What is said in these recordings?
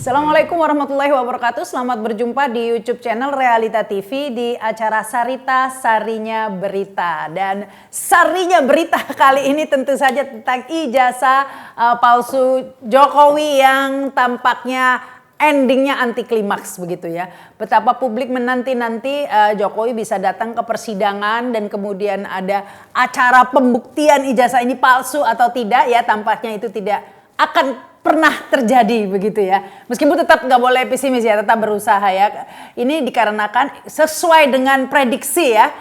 Assalamualaikum warahmatullahi wabarakatuh. Selamat berjumpa di YouTube channel Realita TV di acara Sarita Sarinya Berita. Dan Sarinya Berita kali ini tentu saja tentang ijazah palsu Jokowi yang tampaknya endingnya anti klimaks begitu ya. Betapa publik menanti-nanti Jokowi bisa datang ke persidangan dan kemudian ada acara pembuktian ijazah ini palsu atau tidak ya, tampaknya itu tidak akan pernah terjadi begitu ya. Meskipun tetap nggak boleh pesimis ya, tetap berusaha ya. Ini dikarenakan sesuai dengan prediksi ya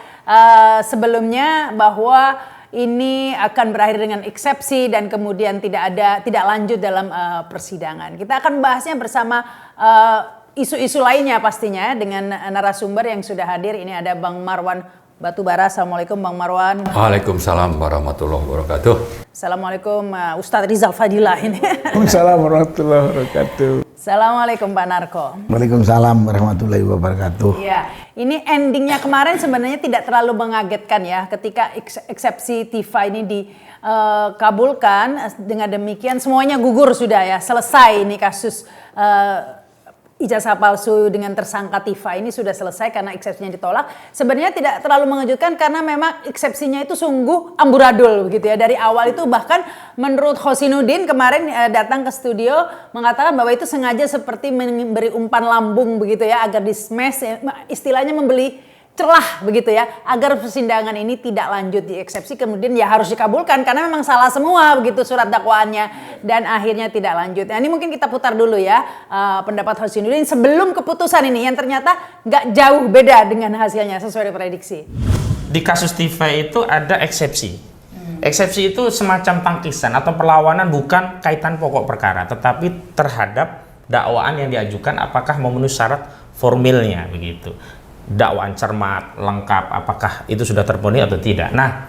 sebelumnya bahwa ini akan berakhir dengan eksepsi dan kemudian tidak lanjut dalam persidangan. Kita akan bahasnya bersama isu-isu lainnya pastinya dengan narasumber yang sudah hadir. Ini ada Bang Marwan Batubara. Assalamualaikum Bang Marwan. Waalaikumsalam warahmatullahi wabarakatuh. Assalamualaikum Ustadz Rizal Fadilah ini. Waalaikumsalam warahmatullahi wabarakatuh. Assalamualaikum Pak Narko. Waalaikumsalam warahmatullahi wabarakatuh. Ya, ini endingnya kemarin sebenarnya tidak terlalu mengagetkan ya, ketika eksepsi Tifa ini dikabulkan. Dengan demikian semuanya gugur sudah ya, selesai ini kasus ijazah palsu dengan tersangka Tifa ini sudah selesai karena eksepsinya ditolak. Sebenarnya tidak terlalu mengejutkan karena memang eksepsinya itu sungguh amburadul begitu ya. Dari awal itu bahkan menurut Hosinuddin kemarin datang ke studio mengatakan bahwa itu sengaja seperti memberi umpan lambung begitu ya, agar di-smash, istilahnya membeli celah begitu ya, agar persidangan ini tidak lanjut di eksepsi, kemudian ya harus dikabulkan karena memang salah semua begitu surat dakwaannya dan akhirnya tidak lanjut. Nah, ini mungkin kita putar dulu ya pendapat Hosinuddin sebelum keputusan ini yang ternyata nggak jauh beda dengan hasilnya sesuai prediksi. Di kasus Tifa itu ada eksepsi. Eksepsi itu semacam tangkisan atau perlawanan bukan kaitan pokok perkara, tetapi terhadap dakwaan yang diajukan apakah memenuhi syarat formilnya begitu. Dakwaan cermat, lengkap, apakah itu sudah terpenuhi atau tidak. Nah,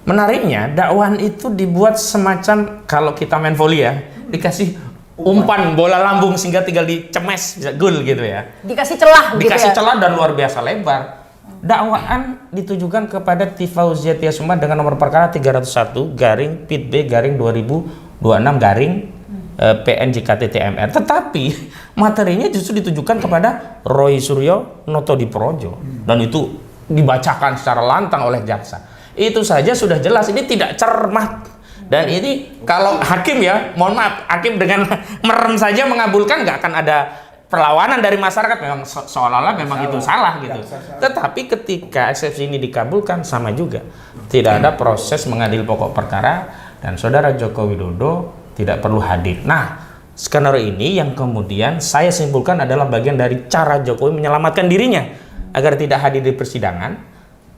menariknya dakwaan itu dibuat semacam kalau kita main volley ya, dikasih umpan bola lambung sehingga tinggal dicemes bisa gol gitu ya. Dikasih celah gitu ya. Dikasih celah dan luar biasa lebar. Dakwaan ditujukan kepada Tifa Hauziah Tyasumma dengan nomor perkara 301/PIB/2026 PNJKT-TMR, tetapi materinya justru ditujukan kepada Roy Suryo Noto Diprojo dan itu dibacakan secara lantang oleh jaksa. Itu saja sudah jelas ini tidak cermat. Dan ini kalau hakim ya, mohon maaf, hakim dengan merem saja mengabulkan, nggak akan ada perlawanan dari masyarakat, memang seolah-olah memang itu salah gitu. Tetapi ketika eksepsi ini dikabulkan sama juga, tidak ada proses mengadil pokok perkara dan saudara Joko Widodo tidak perlu hadir. Nah, skenario ini yang kemudian saya simpulkan adalah bagian dari cara Jokowi menyelamatkan dirinya agar tidak hadir di persidangan.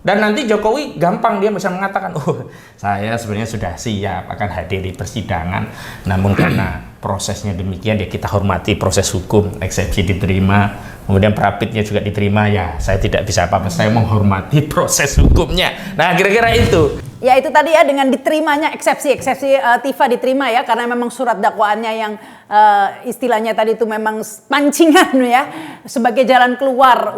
Dan nanti Jokowi gampang dia bisa mengatakan, oh saya sebenarnya sudah siap akan hadir di persidangan. Namun karena prosesnya demikian ya kita hormati proses hukum, eksepsi diterima, kemudian prapitnya juga diterima, ya saya tidak bisa apa-apa, saya menghormati proses hukumnya. Nah kira-kira itu. Ya itu tadi ya, dengan diterimanya eksepsi Tifa diterima ya, karena memang surat dakwaannya yang istilahnya tadi itu memang pancingan ya, sebagai jalan keluar.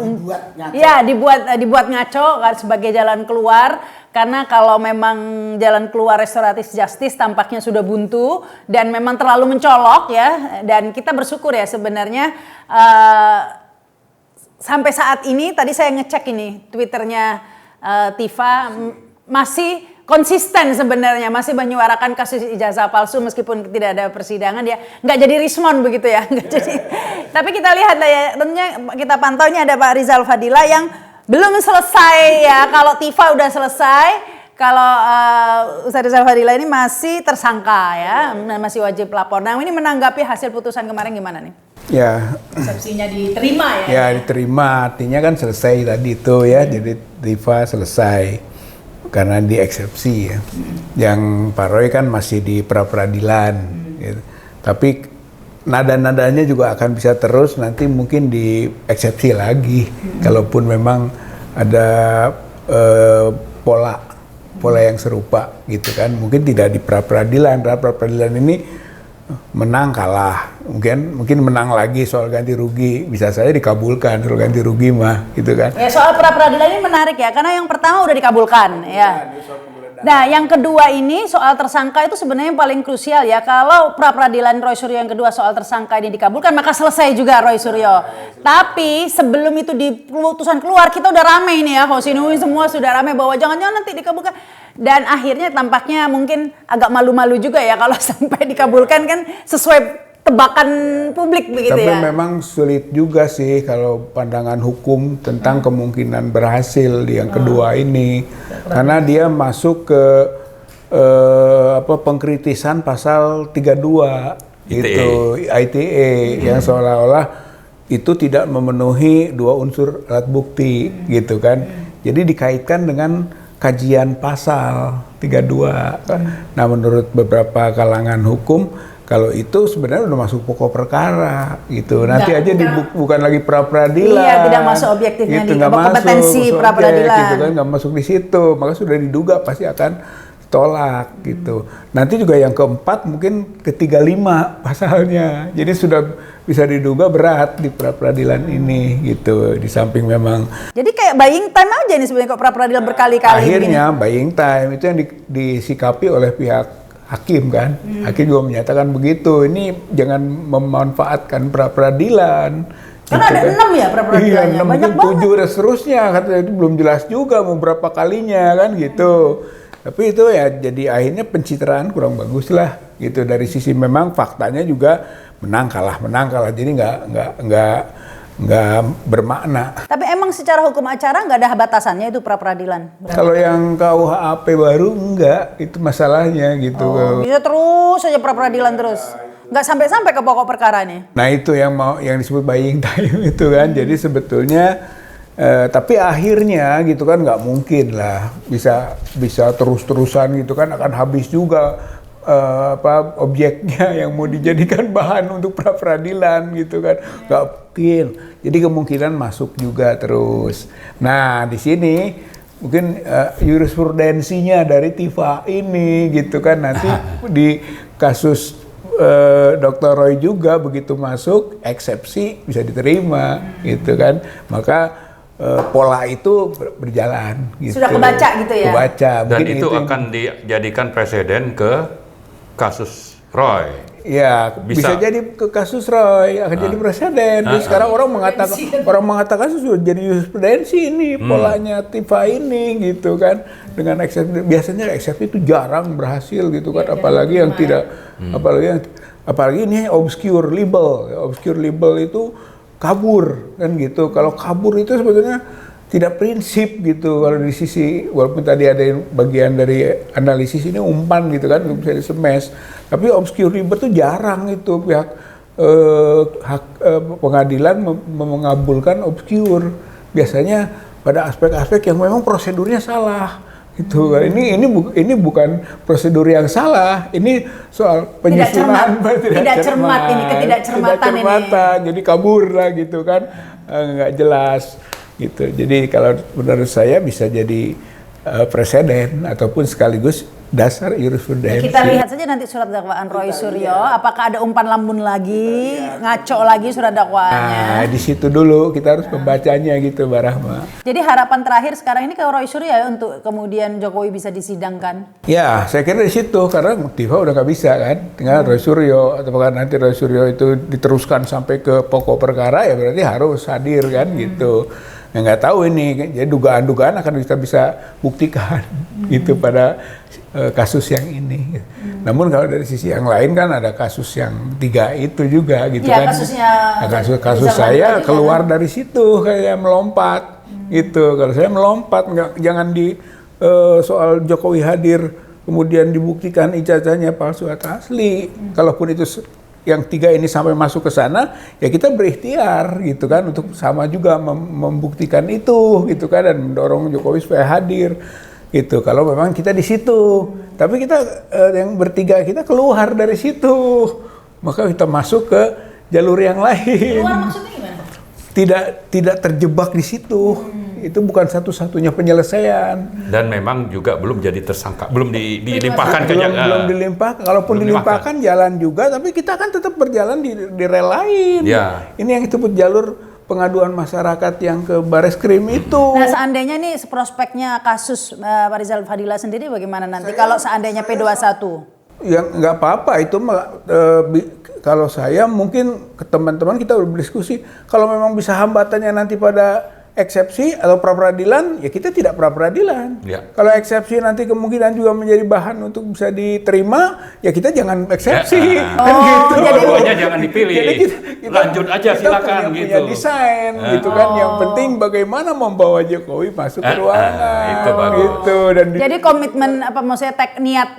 Dibuat ngaco sebagai jalan keluar, karena kalau memang jalan keluar restoratif justice tampaknya sudah buntu dan memang terlalu mencolok ya. Dan kita bersyukur ya sebenarnya sampai saat ini, tadi saya ngecek ini Twitternya Tifa masih konsisten sebenarnya, masih menyuarakan kasus ijazah palsu meskipun tidak ada persidangan, dia nggak jadi respon begitu ya, nggak jadi. Tapi kita lihat lah ya, tentunya kita pantau ini ada Pak Rizal Fadilah yang belum selesai ya. Kalau Tifa udah selesai, kalau Ustadz Rizal Fadilah ini masih tersangka ya, masih wajib lapor. Nah ini menanggapi hasil putusan kemarin gimana nih? Ya, eksepsinya diterima ya? Ya diterima, artinya kan selesai tadi itu ya, jadi Tifa selesai. Karena dieksepsi ya. Yang Pak Roy kan masih di pra-peradilan gitu. Tapi nada-nadanya juga akan bisa terus nanti mungkin dieksepsi lagi. Kalaupun memang ada pola yang serupa gitu kan. Mungkin tidak di pra-peradilan. Pra-peradilan ini menang kalah, mungkin menang lagi soal ganti rugi, bisa saja dikabulkan soal ganti rugi mah gitu kan. Ya soal pra peradilan ini menarik ya, karena yang pertama udah dikabulkan ya. Nah, yang kedua ini soal tersangka itu sebenarnya yang paling krusial ya. Kalau pra peradilan Roy Suryo yang kedua soal tersangka ini dikabulkan, maka selesai juga Roy Suryo. Tapi sebelum itu di putusan keluar, kita udah rame ini ya, Hosinui semua sudah rame bahwa jangan-jangan nanti dikabulkan. Dan akhirnya tampaknya mungkin agak malu-malu juga ya kalau sampai dikabulkan kan sesuai tebakan publik begitu Tapi ya. memang sulit juga sih kalau pandangan hukum tentang kemungkinan berhasil di yang kedua ini, karena dia masuk ke pengkritisan pasal 32 itu ITE yang seolah-olah itu tidak memenuhi dua unsur alat bukti gitu kan. Jadi dikaitkan dengan kajian pasal 32. Nah, menurut beberapa kalangan hukum, kalau itu sebenarnya udah masuk pokok perkara gitu. Nanti aja bukan lagi pra peradilan. Iya, tidak masuk objektifnya gitu, di kompetensi pra peradilan. Gitu kan, nggak masuk di situ. Maka sudah diduga pasti akan tolak gitu. Nanti juga yang keempat mungkin ke-35 pasalnya. Jadi sudah bisa diduga berat di pra peradilan ini gitu. Di samping memang. Jadi kayak buying time aja nih sebenarnya kok pra peradilan berkali-kali. Akhirnya buying time itu yang disikapi oleh pihak hakim kan. Hakim juga menyatakan begitu. Ini jangan memanfaatkan pra peradilan. Kan ada 6 ya pra peradilannya. Iya, 6 banyak mungkin 7 banget. dan seterusnya. Katanya itu belum jelas juga mau berapa kalinya kan gitu. Tapi itu ya jadi akhirnya pencitraan kurang bagus lah gitu. Dari sisi memang faktanya juga menang kalah. Jadi nggak bermakna. Tapi emang secara hukum acara nggak ada batasannya itu pra peradilan. Kalau yang KUHP baru enggak, itu masalahnya gitu. Bisa terus saja pra peradilan terus. Nggak sampai-sampai ke pokok perkara nih. Nah itu yang disebut buying time itu kan. Jadi sebetulnya tapi akhirnya gitu kan nggak mungkin lah bisa terus-terusan gitu kan, akan habis juga objeknya yang mau dijadikan bahan untuk pra peradilan gitu kan, nggak mungkin. Jadi kemungkinan masuk juga terus. Nah di sini mungkin jurisprudensinya dari Tifa ini gitu kan, nanti di kasus Dr. Roy juga begitu masuk eksepsi bisa diterima gitu kan, maka pola itu berjalan gitu. Sudah kebaca gitu ya? Kebaca. Dan Mungkin itu akan dijadikan presiden ke kasus Roy. Ya, bisa jadi ke kasus Roy, akan jadi presiden. Jadi sekarang orang mengatakan sudah jadi jurisprudensi ini polanya Tifa ini gitu kan. Dengan eksepsi, biasanya eksepsi itu jarang berhasil gitu kan, apalagi yang tidak apalagi ini obscure libel. Obscure libel itu kabur kan gitu. Kalau kabur itu sebetulnya tidak prinsip gitu. Kalau di sisi, walaupun tadi ada yang bagian dari analisis ini umpan gitu kan, bisa disemes. Tapi obscure libel itu jarang itu pihak pengadilan mengabulkan obscure. Biasanya pada aspek-aspek yang memang prosedurnya salah. Gitu. Ini bukan prosedur yang salah, ini soal penyusunan tidak cermat ini, ketidakcermatan ini. Jadi kabur lah gitu kan, nggak jelas gitu. Jadi kalau menurut saya bisa jadi preseden ataupun sekaligus dasar jurisprudensi. Kita lihat saja nanti surat dakwaan Roy Suryo, apakah ada umpan lambun lagi, ngaco lagi surat dakwaannya. Nah, di situ dulu kita harus membacanya gitu, Mbak Rahma. Jadi harapan terakhir sekarang ini ke Roy Suryo ya untuk kemudian Jokowi bisa disidangkan. Ya, saya kira di situ karena Tifa udah nggak bisa kan, tinggal Roy Suryo. Apakah nanti Roy Suryo itu diteruskan sampai ke pokok perkara, ya berarti harus hadir kan gitu. Ya, nggak tahu ini, jadi dugaan-dugaan akan kita bisa buktikan gitu pada kasus yang ini. Namun kalau dari sisi yang lain kan ada kasus yang 3 itu juga gitu ya, kan. Kasus saya keluar dari situ kayak melompat gitu. Kalau saya melompat jangan di soal Jokowi hadir kemudian dibuktikan ijazahnya palsu atau asli. Kalaupun itu yang 3 ini sampai masuk ke sana, ya kita berikhtiar gitu kan untuk sama juga membuktikan itu gitu kan, dan mendorong Jokowi supaya hadir gitu. Kalau memang kita di situ, tapi kita yang bertiga kita keluar dari situ, maka kita masuk ke jalur yang lain. Keluar maksudnya gimana? Tidak terjebak di situ. Itu bukan satu-satunya penyelesaian. Dan memang juga belum jadi tersangka, belum dilimpahkan ke belum dilimpahkan. Kalaupun dilimpahkan jalan juga, tapi kita kan tetap berjalan di rel lain. Ya. Ini yang disebut jalur pengaduan masyarakat yang ke Bareskrim itu. Nah, seandainya nih prospeknya kasus Pak Rizal Fadila sendiri bagaimana nanti kalau seandainya P21? Ya nggak apa-apa itu kalau saya mungkin ke teman-teman kita berdiskusi kalau memang bisa hambatannya nanti pada eksepsi atau pra-peradilan, ya kita tidak pra-peradilan. Ya. Kalau eksepsi nanti kemungkinan juga menjadi bahan untuk bisa diterima, ya kita jangan eksepsi. Ya. Kan gitu. jadi dua-duanya jangan dipilih. Jadi Lanjut aja silakan punya gitu. desain gitu kan. Yang penting bagaimana membawa Jokowi masuk ke ruangan. itu bagus. Gitu. Dan Jadi komitmen apa maksudnya niat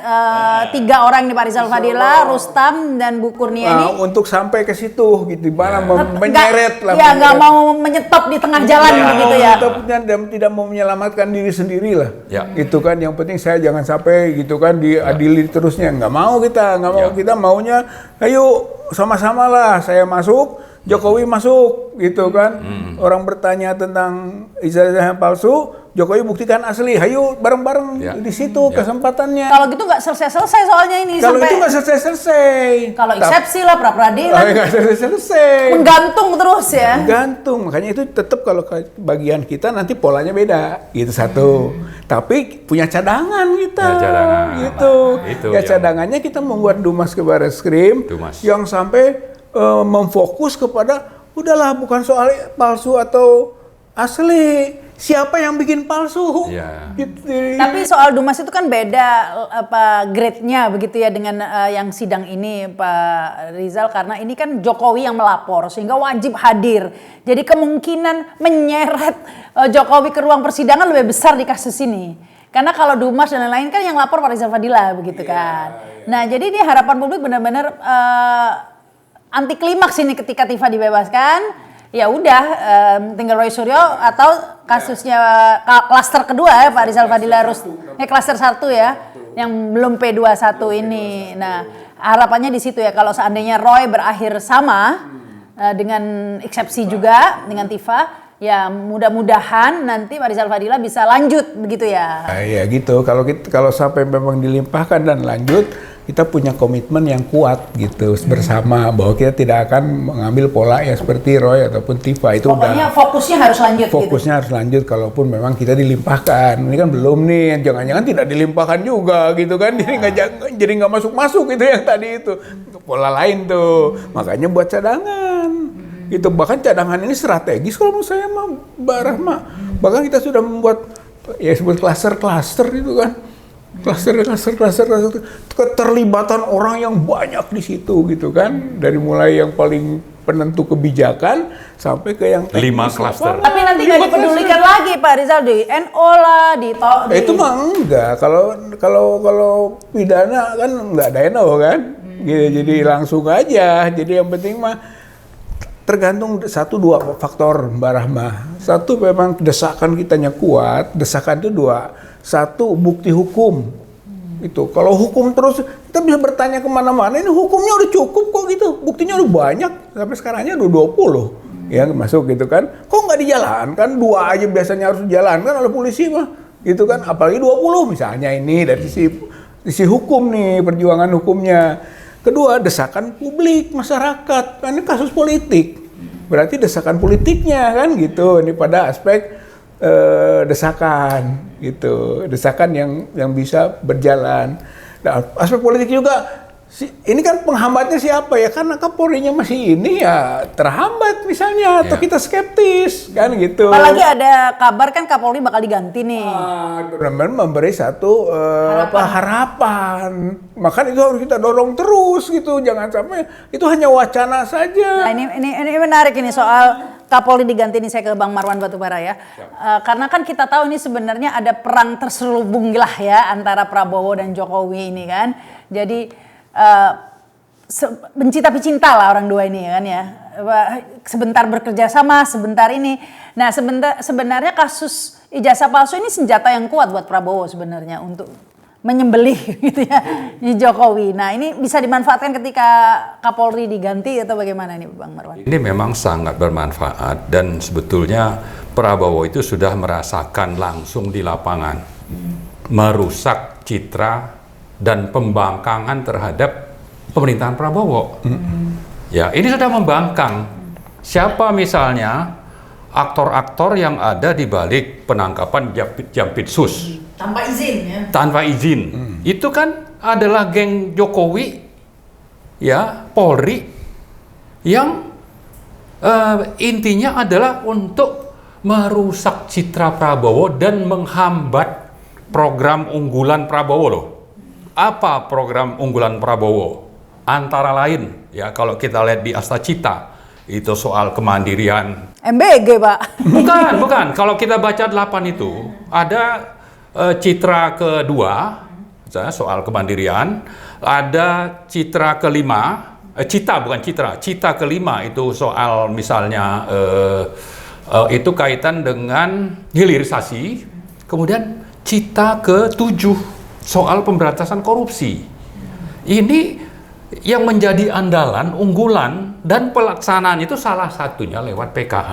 3 orang nih Pak Rizal Fadila, Rustam dan Bu Kurnia ini untuk sampai ke situ gitu, gimana menyeret lah. Ya nggak mau menyetop di tengah jalan begitu ya. Kita tidak mau menyelamatkan diri sendiri lah. Ya. Itu kan yang penting saya jangan sampai gitu kan diadili terusnya. Nggak mau kita, nggak mau kita maunya ayo sama-sama lah saya masuk, Jokowi masuk gitu kan. Orang bertanya tentang ijazah yang palsu, Jokowi buktikan asli. Ayo bareng-bareng di situ kesempatannya. Kalau gitu nggak selesai-selesai soalnya ini Kalau sampai itu nggak selesai-selesai. kalau eksepsi lah pra-peradilan Nggak selesai-selesai. menggantung terus ya. Gantung, makanya itu tetap kalau bagian kita nanti polanya beda, gitu satu. Tapi punya cadangan kita, Ya, cadangan. gitu. Itu Ya yang- cadangannya kita membuat Dumas ke Bareskrim Dumas. yang sampai memfokus kepada udahlah bukan soal palsu atau asli, siapa yang bikin palsu? Ya. Gitu. Tapi soal Dumas itu kan beda apa grade-nya begitu ya dengan yang sidang ini Pak Rizal karena ini kan Jokowi yang melapor sehingga wajib hadir. Jadi kemungkinan menyeret Jokowi ke ruang persidangan lebih besar di kasus ini. Karena kalau Dumas dan lain-lain kan yang lapor Pak Rizal Fadila begitu kan. Nah, jadi ini harapan publik benar-benar anti klimaks ini ketika Tifa dibebaskan. Ya udah tinggal Roy Suryo atau kasusnya klaster kedua ya Pak Rizal Fadila klaster 1 ya yang belum P21 ini. Nah, harapannya di situ ya kalau seandainya Roy berakhir sama dengan eksepsi juga dengan Tifa, ya mudah-mudahan nanti Pak Rizal Fadila bisa lanjut begitu ya. Ya gitu. Kalau sampai memang dilimpahkan dan lanjut, kita punya komitmen yang kuat gitu bersama bahwa kita tidak akan mengambil pola yang seperti Roy ataupun Tifa itu. Pokoknya fokusnya harus lanjut. Fokusnya harus lanjut kalaupun memang kita dilimpahkan. Ini kan belum nih, jangan-jangan tidak dilimpahkan juga gitu kan. Jadi nggak masuk itu yang tadi itu. Pola lain tuh. Makanya buat cadangan. Gitu. Bahkan cadangan ini strategis kalau menurut saya mah Mbak Rahma. Bahkan kita sudah membuat ya sebut klaster-klaster itu kan. Klaster keterlibatan orang yang banyak di situ gitu kan. Dari mulai yang paling penentu kebijakan sampai ke yang 5 klaster. Tapi nanti nggak dipedulikan lagi Pak Rizal di NO lah, di itu mah enggak. Kalau pidana kan enggak ada NO kan. Gitu, jadi langsung aja. Jadi yang penting mah tergantung 1-2 faktor Mbak Rahma. Satu memang desakan kitanya kuat. Desakan itu 2. 1 bukti hukum. Itu kalau hukum terus kita bisa bertanya kemana-mana. Ini hukumnya udah cukup kok gitu. Buktinya udah banyak. Sampai sekarangnya udah 20. Ya masuk gitu kan. Kok nggak dijalankan? 2 aja biasanya harus dijalankan oleh polisi mah. Gitu kan. Apalagi 20 misalnya ini dari sisi hukum nih, perjuangan hukumnya. Kedua, desakan publik masyarakat. Ini kasus politik. Berarti desakan politiknya kan gitu. Ini pada aspek desakan gitu. Desakan yang bisa berjalan. Nah, aspek politik juga ini kan penghambatnya siapa ya? Karena Kapolrinya masih ini ya terhambat misalnya atau kita skeptis kan gitu. Apalagi ada kabar kan Kapolri bakal diganti nih. Benar-benar memberi satu harapan. Makanya itu harus kita dorong terus gitu. Jangan sampai itu hanya wacana saja. Nah, ini menarik ini soal Kapolri diganti ini saya ke Bang Marwan Batubara ya. Karena kan kita tahu ini sebenarnya ada perang terselubung lah ya antara Prabowo dan Jokowi ini kan. Jadi benci tapi cinta lah orang dua ini kan ya. Sebentar bekerja sama, sebentar ini. Nah sebenarnya kasus ijazah palsu ini senjata yang kuat buat Prabowo sebenarnya untuk menyembelih gitu ya di Jokowi. Nah ini bisa dimanfaatkan ketika Kapolri diganti atau bagaimana nih Bang Marwan? Ini memang sangat bermanfaat dan sebetulnya Prabowo itu sudah merasakan langsung di lapangan merusak citra dan pembangkangan terhadap pemerintahan Prabowo. Ya, ini sudah membangkang. Siapa misalnya aktor-aktor yang ada di balik penangkapan Jampitsus Tanpa izin ya. tanpa izin. Itu kan adalah geng Jokowi, ya, Polri, yang intinya adalah untuk merusak citra Prabowo dan menghambat program unggulan Prabowo loh. Apa program unggulan Prabowo? Antara lain, ya, kalau kita lihat di Astacita, itu soal kemandirian. MBG, Pak. Bukan. Kalau kita baca 8 itu, ada citra kedua, soal kemandirian, ada citra kelima, cita kelima itu soal misalnya itu kaitan dengan hilirisasi, kemudian cita ke-7 soal pemberantasan korupsi. Ini yang menjadi andalan, unggulan, dan pelaksanaan itu salah satunya lewat PKH,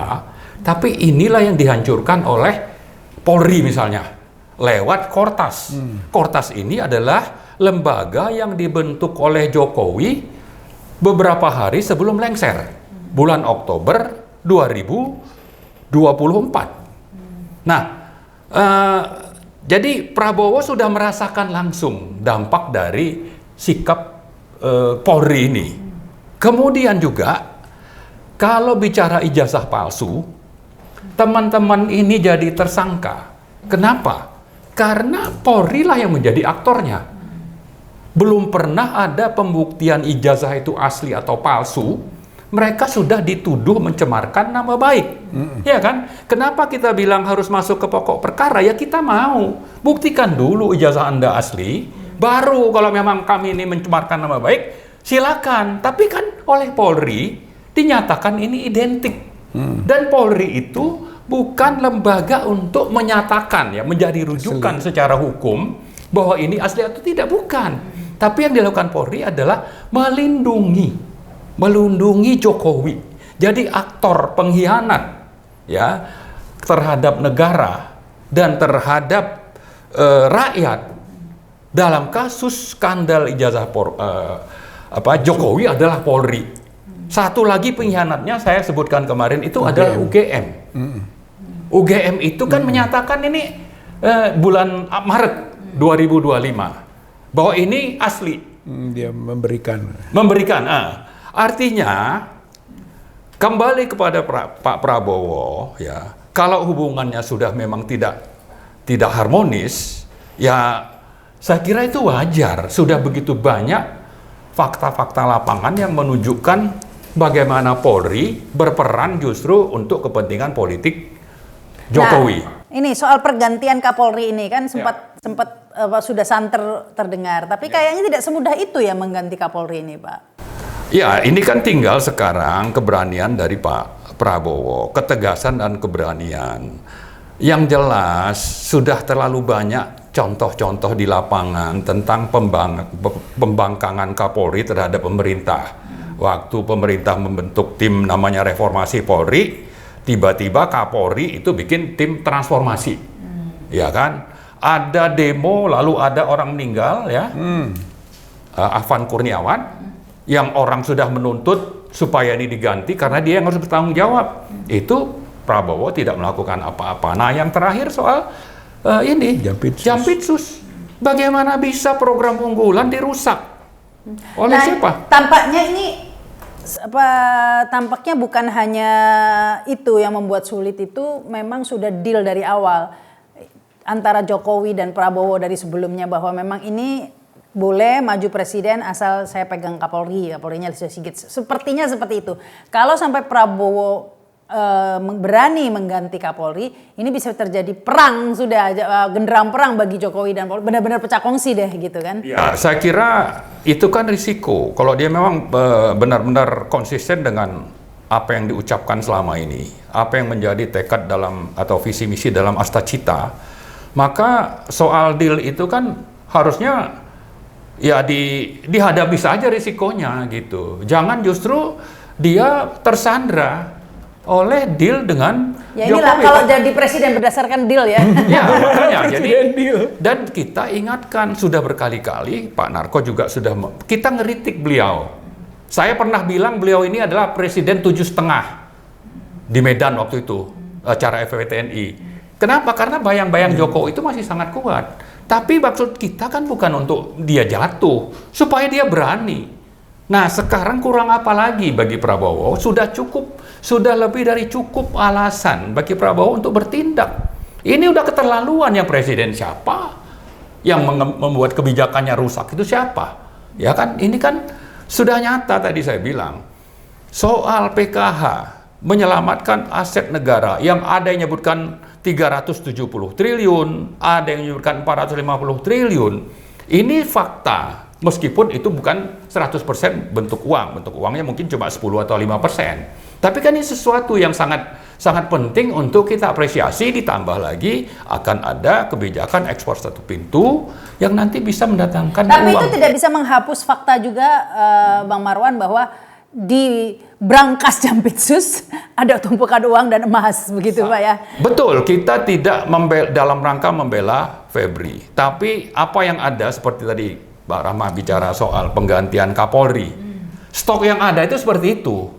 tapi inilah yang dihancurkan oleh Polri misalnya, lewat Kortas. Kortas ini adalah lembaga yang dibentuk oleh Jokowi beberapa hari sebelum lengser, bulan Oktober 2024. Nah, jadi Prabowo sudah merasakan langsung dampak dari sikap Polri ini. Kemudian juga, kalau bicara ijazah palsu, teman-teman ini jadi tersangka. Kenapa? Karena Polri lah yang menjadi aktornya. Belum pernah ada pembuktian ijazah itu asli atau palsu, mereka sudah dituduh mencemarkan nama baik. Ya kan? Kenapa kita bilang harus masuk ke pokok perkara? Ya kita mau. Buktikan dulu ijazah Anda asli, baru kalau memang kami ini mencemarkan nama baik, silakan. Tapi kan oleh Polri dinyatakan ini identik. Dan Polri itu bukan lembaga untuk menyatakan, ya, menjadi rujukan secara hukum bahwa ini asli atau tidak, bukan. Tapi yang dilakukan Polri adalah melindungi Jokowi. Jadi aktor pengkhianat, ya, terhadap negara dan terhadap rakyat. Dalam kasus skandal ijazah Jokowi adalah Polri. Satu lagi pengkhianatnya saya sebutkan kemarin itu adalah UGM. UGM itu kan menyatakan ini bulan Maret 2025 bahwa ini asli. Dia memberikan. Artinya kembali kepada Pak Prabowo, ya, kalau hubungannya sudah memang tidak harmonis, ya saya kira itu wajar. Sudah begitu banyak fakta-fakta lapangan yang menunjukkan bagaimana Polri berperan justru untuk kepentingan politik Jokowi. Nah, ini soal pergantian Kapolri ini kan sempat sudah santer terdengar, tapi kayaknya tidak semudah itu ya mengganti Kapolri ini, Pak. Ya, ini kan tinggal sekarang keberanian dari Pak Prabowo, ketegasan dan keberanian. Yang jelas sudah terlalu banyak contoh-contoh di lapangan tentang pembangkangan Kapolri terhadap pemerintah. Waktu pemerintah membentuk tim namanya Reformasi Polri, tiba-tiba Kapolri itu bikin tim transformasi. Ya kan? Ada demo lalu ada orang meninggal, ya. Afan Kurniawan yang orang sudah menuntut supaya ini diganti karena dia yang harus bertanggung jawab. Itu Prabowo tidak melakukan apa-apa. Nah, yang terakhir soal ini Jampitsus. Bagaimana bisa program unggulan dirusak oleh siapa? Tampaknya bukan hanya itu yang membuat sulit, itu memang sudah deal dari awal antara Jokowi dan Prabowo dari sebelumnya bahwa memang ini boleh maju presiden asal saya pegang Kapolrinya Listio Sigit. Sepertinya seperti itu. Kalau sampai Prabowo berani mengganti Kapolri, ini bisa terjadi perang, sudah genderang perang bagi Jokowi dan Polri, benar-benar pecah kongsi deh gitu kan. Ya, saya kira itu kan risiko. Kalau dia memang benar-benar konsisten dengan apa yang diucapkan selama ini, apa yang menjadi tekad dalam atau visi misi dalam Astacita, maka soal deal itu kan harusnya ya dihadapi saja risikonya gitu. Jangan justru dia tersandra oleh deal dengan ya inilah Jokowi. Kalau jadi presiden berdasarkan deal ya. Ya, makanya jadi dan kita ingatkan sudah berkali-kali, Pak Narko juga sudah kita ngeritik beliau. Saya pernah bilang beliau ini adalah presiden 7,5 di Medan waktu itu. acara FPTNI. Kenapa? Karena bayang-bayang Jokowi itu masih sangat kuat. Tapi maksud kita kan bukan untuk dia jatuh, supaya dia berani. Nah, sekarang kurang apa lagi bagi Prabowo? Sudah cukup, sudah lebih dari cukup alasan bagi Prabowo untuk bertindak. Ini udah keterlaluan. Yang presiden siapa? Yang membuat kebijakannya rusak itu siapa? Ya kan, ini kan sudah nyata tadi saya bilang. Soal PKH, menyelamatkan aset negara yang ada yang menyebutkan 370 triliun, ada yang menyebutkan 450 triliun. Ini fakta. Meskipun itu bukan 100% bentuk uang. Bentuk uangnya mungkin cuma 10 atau 5%. Tapi kan ini sesuatu yang sangat penting untuk kita apresiasi, ditambah lagi akan ada kebijakan ekspor satu pintu yang nanti bisa mendatangkan Tapi uang. itu tidak bisa menghapus fakta juga, Bang Marwan, bahwa di brankas Jampitsus ada tumpukan uang dan emas, begitu Pak ya? Betul, kita tidak dalam rangka membela Febri. Tapi apa yang ada seperti tadi Mbak Rahma bicara soal penggantian Kapolri. Stok yang ada itu seperti itu.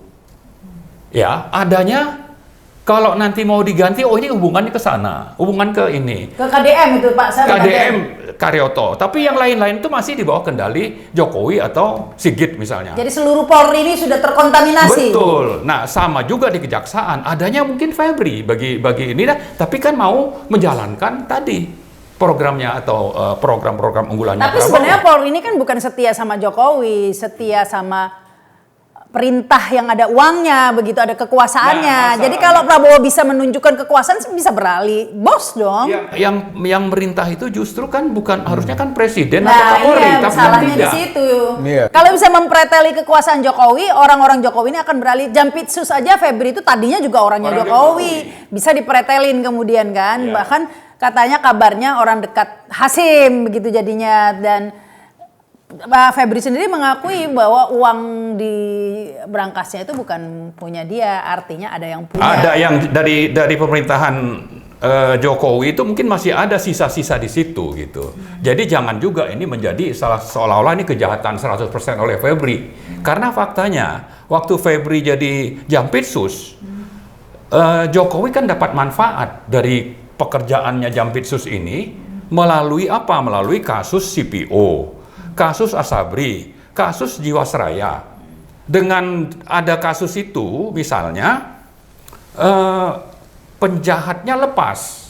Ya, adanya kalau nanti mau diganti, oh ini hubungannya ke sana, hubungan ke ini. Ke KDM itu Pak, saya KDM Karyoto, tapi yang lain-lain itu masih di bawah kendali Jokowi atau Sigit misalnya. Jadi seluruh Polri ini sudah terkontaminasi. Betul. Nah, sama juga di Kejaksaan, adanya mungkin Febri bagi ini, tapi kan mau menjalankan tadi programnya atau program-program unggulannya. Tapi sebenarnya Polri ini kan bukan setia sama Jokowi, setia sama perintah yang ada uangnya, begitu ada kekuasaannya. Nah, jadi kalau Prabowo bisa menunjukkan kekuasaan, bisa beralih bos dong. Yang merintah itu justru kan bukan harusnya kan presiden atau Nah, Kapolri, iya, tapi masalahnya di tidak. situ. Iya. Kalau bisa mempreteli kekuasaan Jokowi, orang-orang Jokowi ini akan beralih. Jampitsus aja Febri itu tadinya juga orangnya Orang Jokowi. Bisa dipretelin kemudian kan. Iya. Bahkan katanya kabarnya orang dekat Hasim begitu jadinya. Dan Pak Febri sendiri mengakui bahwa uang di berangkasnya itu bukan punya dia, artinya ada yang punya. Ada yang dari pemerintahan Jokowi itu mungkin masih ada sisa-sisa di situ gitu. Jadi jangan juga ini menjadi seolah-olah ini kejahatan 100% oleh Febri. Karena faktanya waktu Febri jadi Jampitsus, Jokowi kan dapat manfaat dari pekerjaannya Jampitsus ini melalui apa? Melalui kasus CPO, kasus Asabri, kasus Jiwasraya. Dengan ada kasus itu, misalnya penjahatnya lepas.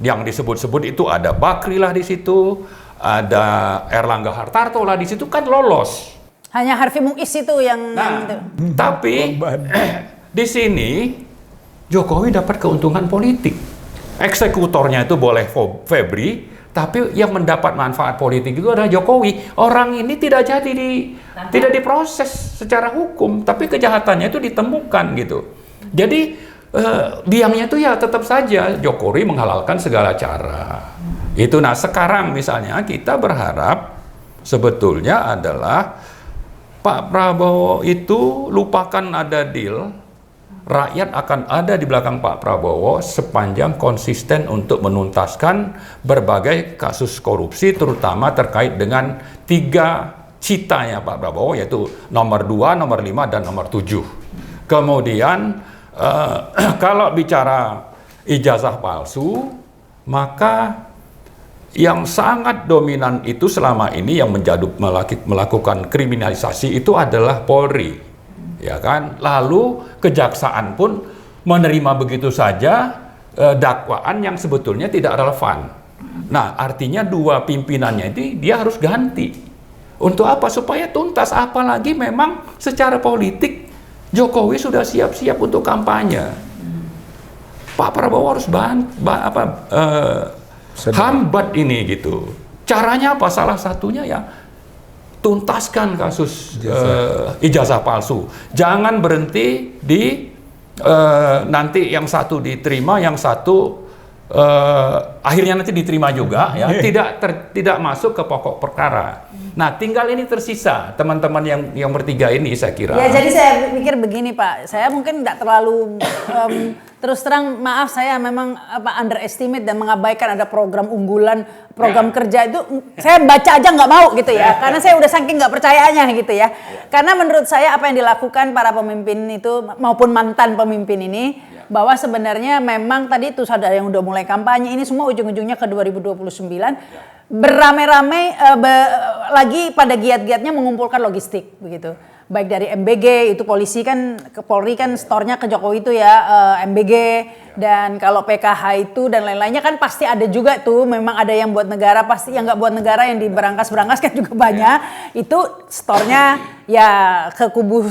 Yang disebut-sebut itu ada Bakri lah di situ, ada Erlangga Hartarto lah di situ, kan lolos. Hanya Harvey Muiz itu yang itu. Tapi di sini Jokowi dapat keuntungan politik. Eksekutornya itu boleh Febri, tapi yang mendapat manfaat politik itu adalah Jokowi. Orang ini tidak jadi tidak diproses secara hukum, tapi kejahatannya itu ditemukan gitu. Jadi biangnya itu ya tetap saja Jokowi menghalalkan segala cara. Itu. Nah, sekarang misalnya kita berharap sebetulnya adalah Pak Prabowo itu lupakan ada deal, rakyat akan ada di belakang Pak Prabowo sepanjang konsisten untuk menuntaskan berbagai kasus korupsi, terutama terkait dengan 3 citanya Pak Prabowo, yaitu nomor 2, nomor 5, dan nomor 7. Kemudian kalau bicara ijazah palsu, maka yang sangat dominan itu selama ini yang melakukan kriminalisasi itu adalah Polri, ya kan? Lalu kejaksaan pun menerima begitu saja dakwaan yang sebetulnya tidak relevan. Nah, artinya 2 pimpinannya itu dia harus ganti. Untuk apa? Supaya tuntas. Apalagi memang secara politik Jokowi sudah siap-siap untuk kampanye. Pak Prabowo harus hambat ini gitu. Caranya apa? Salah satunya ya tuntaskan kasus ijazah palsu. Jangan berhenti di nanti yang satu diterima, yang satu akhirnya nanti diterima juga ya. Tidak masuk ke pokok perkara. Nah, tinggal ini tersisa teman-teman yang bertiga ini saya kira. Ya, jadi saya pikir begini Pak, saya mungkin nggak terlalu terus terang maaf saya memang underestimate dan mengabaikan ada program unggulan, program kerja itu saya baca aja nggak mau gitu ya, karena saya udah saking nggak percayanya gitu ya. Karena menurut saya apa yang dilakukan para pemimpin itu maupun mantan pemimpin ini, bahwa sebenarnya memang tadi itu ada yang udah mulai kampanye, ini semua ujung-ujungnya ke 2029 beramai-ramai lagi pada giat-giatnya mengumpulkan logistik begitu. Baik dari MBG, itu polisi kan, ke Polri kan store-nya ke Jokowi itu ya, MBG, dan kalau PKH itu dan lain-lainnya kan pasti ada juga tuh, memang ada yang buat negara, pasti yang nggak buat negara yang diberangkas-berangkas kan juga banyak, itu store-nya ya ke kubu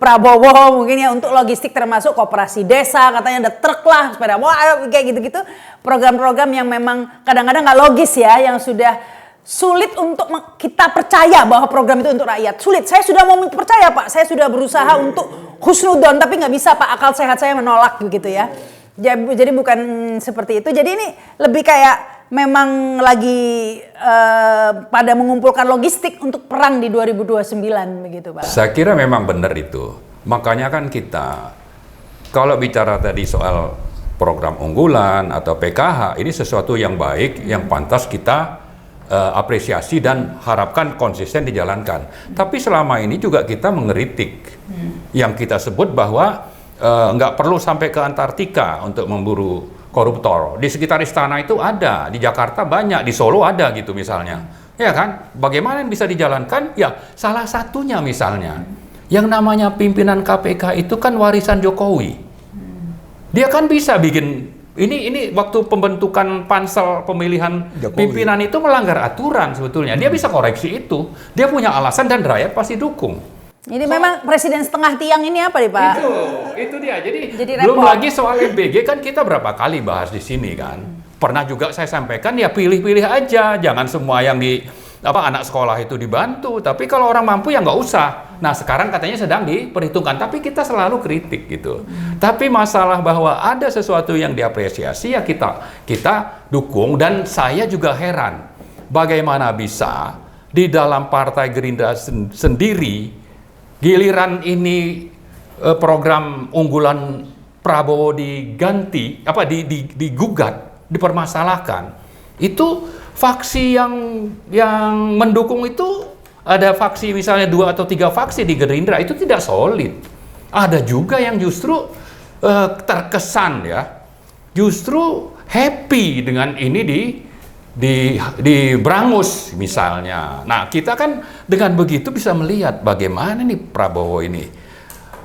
Prabowo mungkin ya, untuk logistik termasuk koperasi desa, katanya ada truk lah, sepeda, wah kayak gitu-gitu, program-program yang memang kadang-kadang nggak logis ya, yang sudah sulit untuk kita percaya bahwa program itu untuk rakyat. Sulit. Saya sudah mau percaya Pak. Saya sudah berusaha untuk husnudon, tapi nggak bisa Pak. Akal sehat saya menolak begitu ya. Jadi bukan seperti itu. Jadi ini lebih kayak memang lagi pada mengumpulkan logistik untuk perang di 2029 begitu Pak. Saya kira memang benar itu. Makanya kan kita kalau bicara tadi soal program unggulan atau PKH, ini sesuatu yang baik, yang pantas kita apresiasi dan harapkan konsisten dijalankan. Tapi selama ini juga kita mengeritik yang kita sebut bahwa nggak perlu sampai ke Antartika untuk memburu koruptor. Di sekitar istana itu ada, di Jakarta banyak, di Solo ada gitu misalnya. Ya kan? Bagaimana yang bisa dijalankan? Ya salah satunya misalnya, yang namanya pimpinan KPK itu kan warisan Jokowi. Dia kan bisa bikin ini waktu pembentukan pansel pemilihan Jokowi, pimpinan itu melanggar aturan sebetulnya. Dia bisa koreksi itu. Dia punya alasan dan rakyat pasti dukung. Ini memang presiden setengah tiang ini apa nih Pak? Itu dia. Jadi repot. belum lagi soal MBG kan kita berapa kali bahas di sini kan. Pernah juga saya sampaikan ya pilih-pilih aja. Jangan semua yang anak sekolah itu dibantu. Tapi kalau orang mampu ya nggak usah. Nah sekarang katanya sedang diperhitungkan, tapi kita selalu kritik gitu. Tapi masalah bahwa ada sesuatu yang diapresiasi ya kita dukung, dan saya juga heran bagaimana bisa di dalam Partai Gerindra sendiri giliran ini program unggulan Prabowo diganti digugat, dipermasalahkan, itu faksi yang mendukung itu ada faksi misalnya 2 atau 3 faksi di Gerindra itu tidak solid. Ada juga yang justru terkesan ya, justru happy dengan ini di berangus misalnya. Nah kita kan dengan begitu bisa melihat bagaimana nih Prabowo ini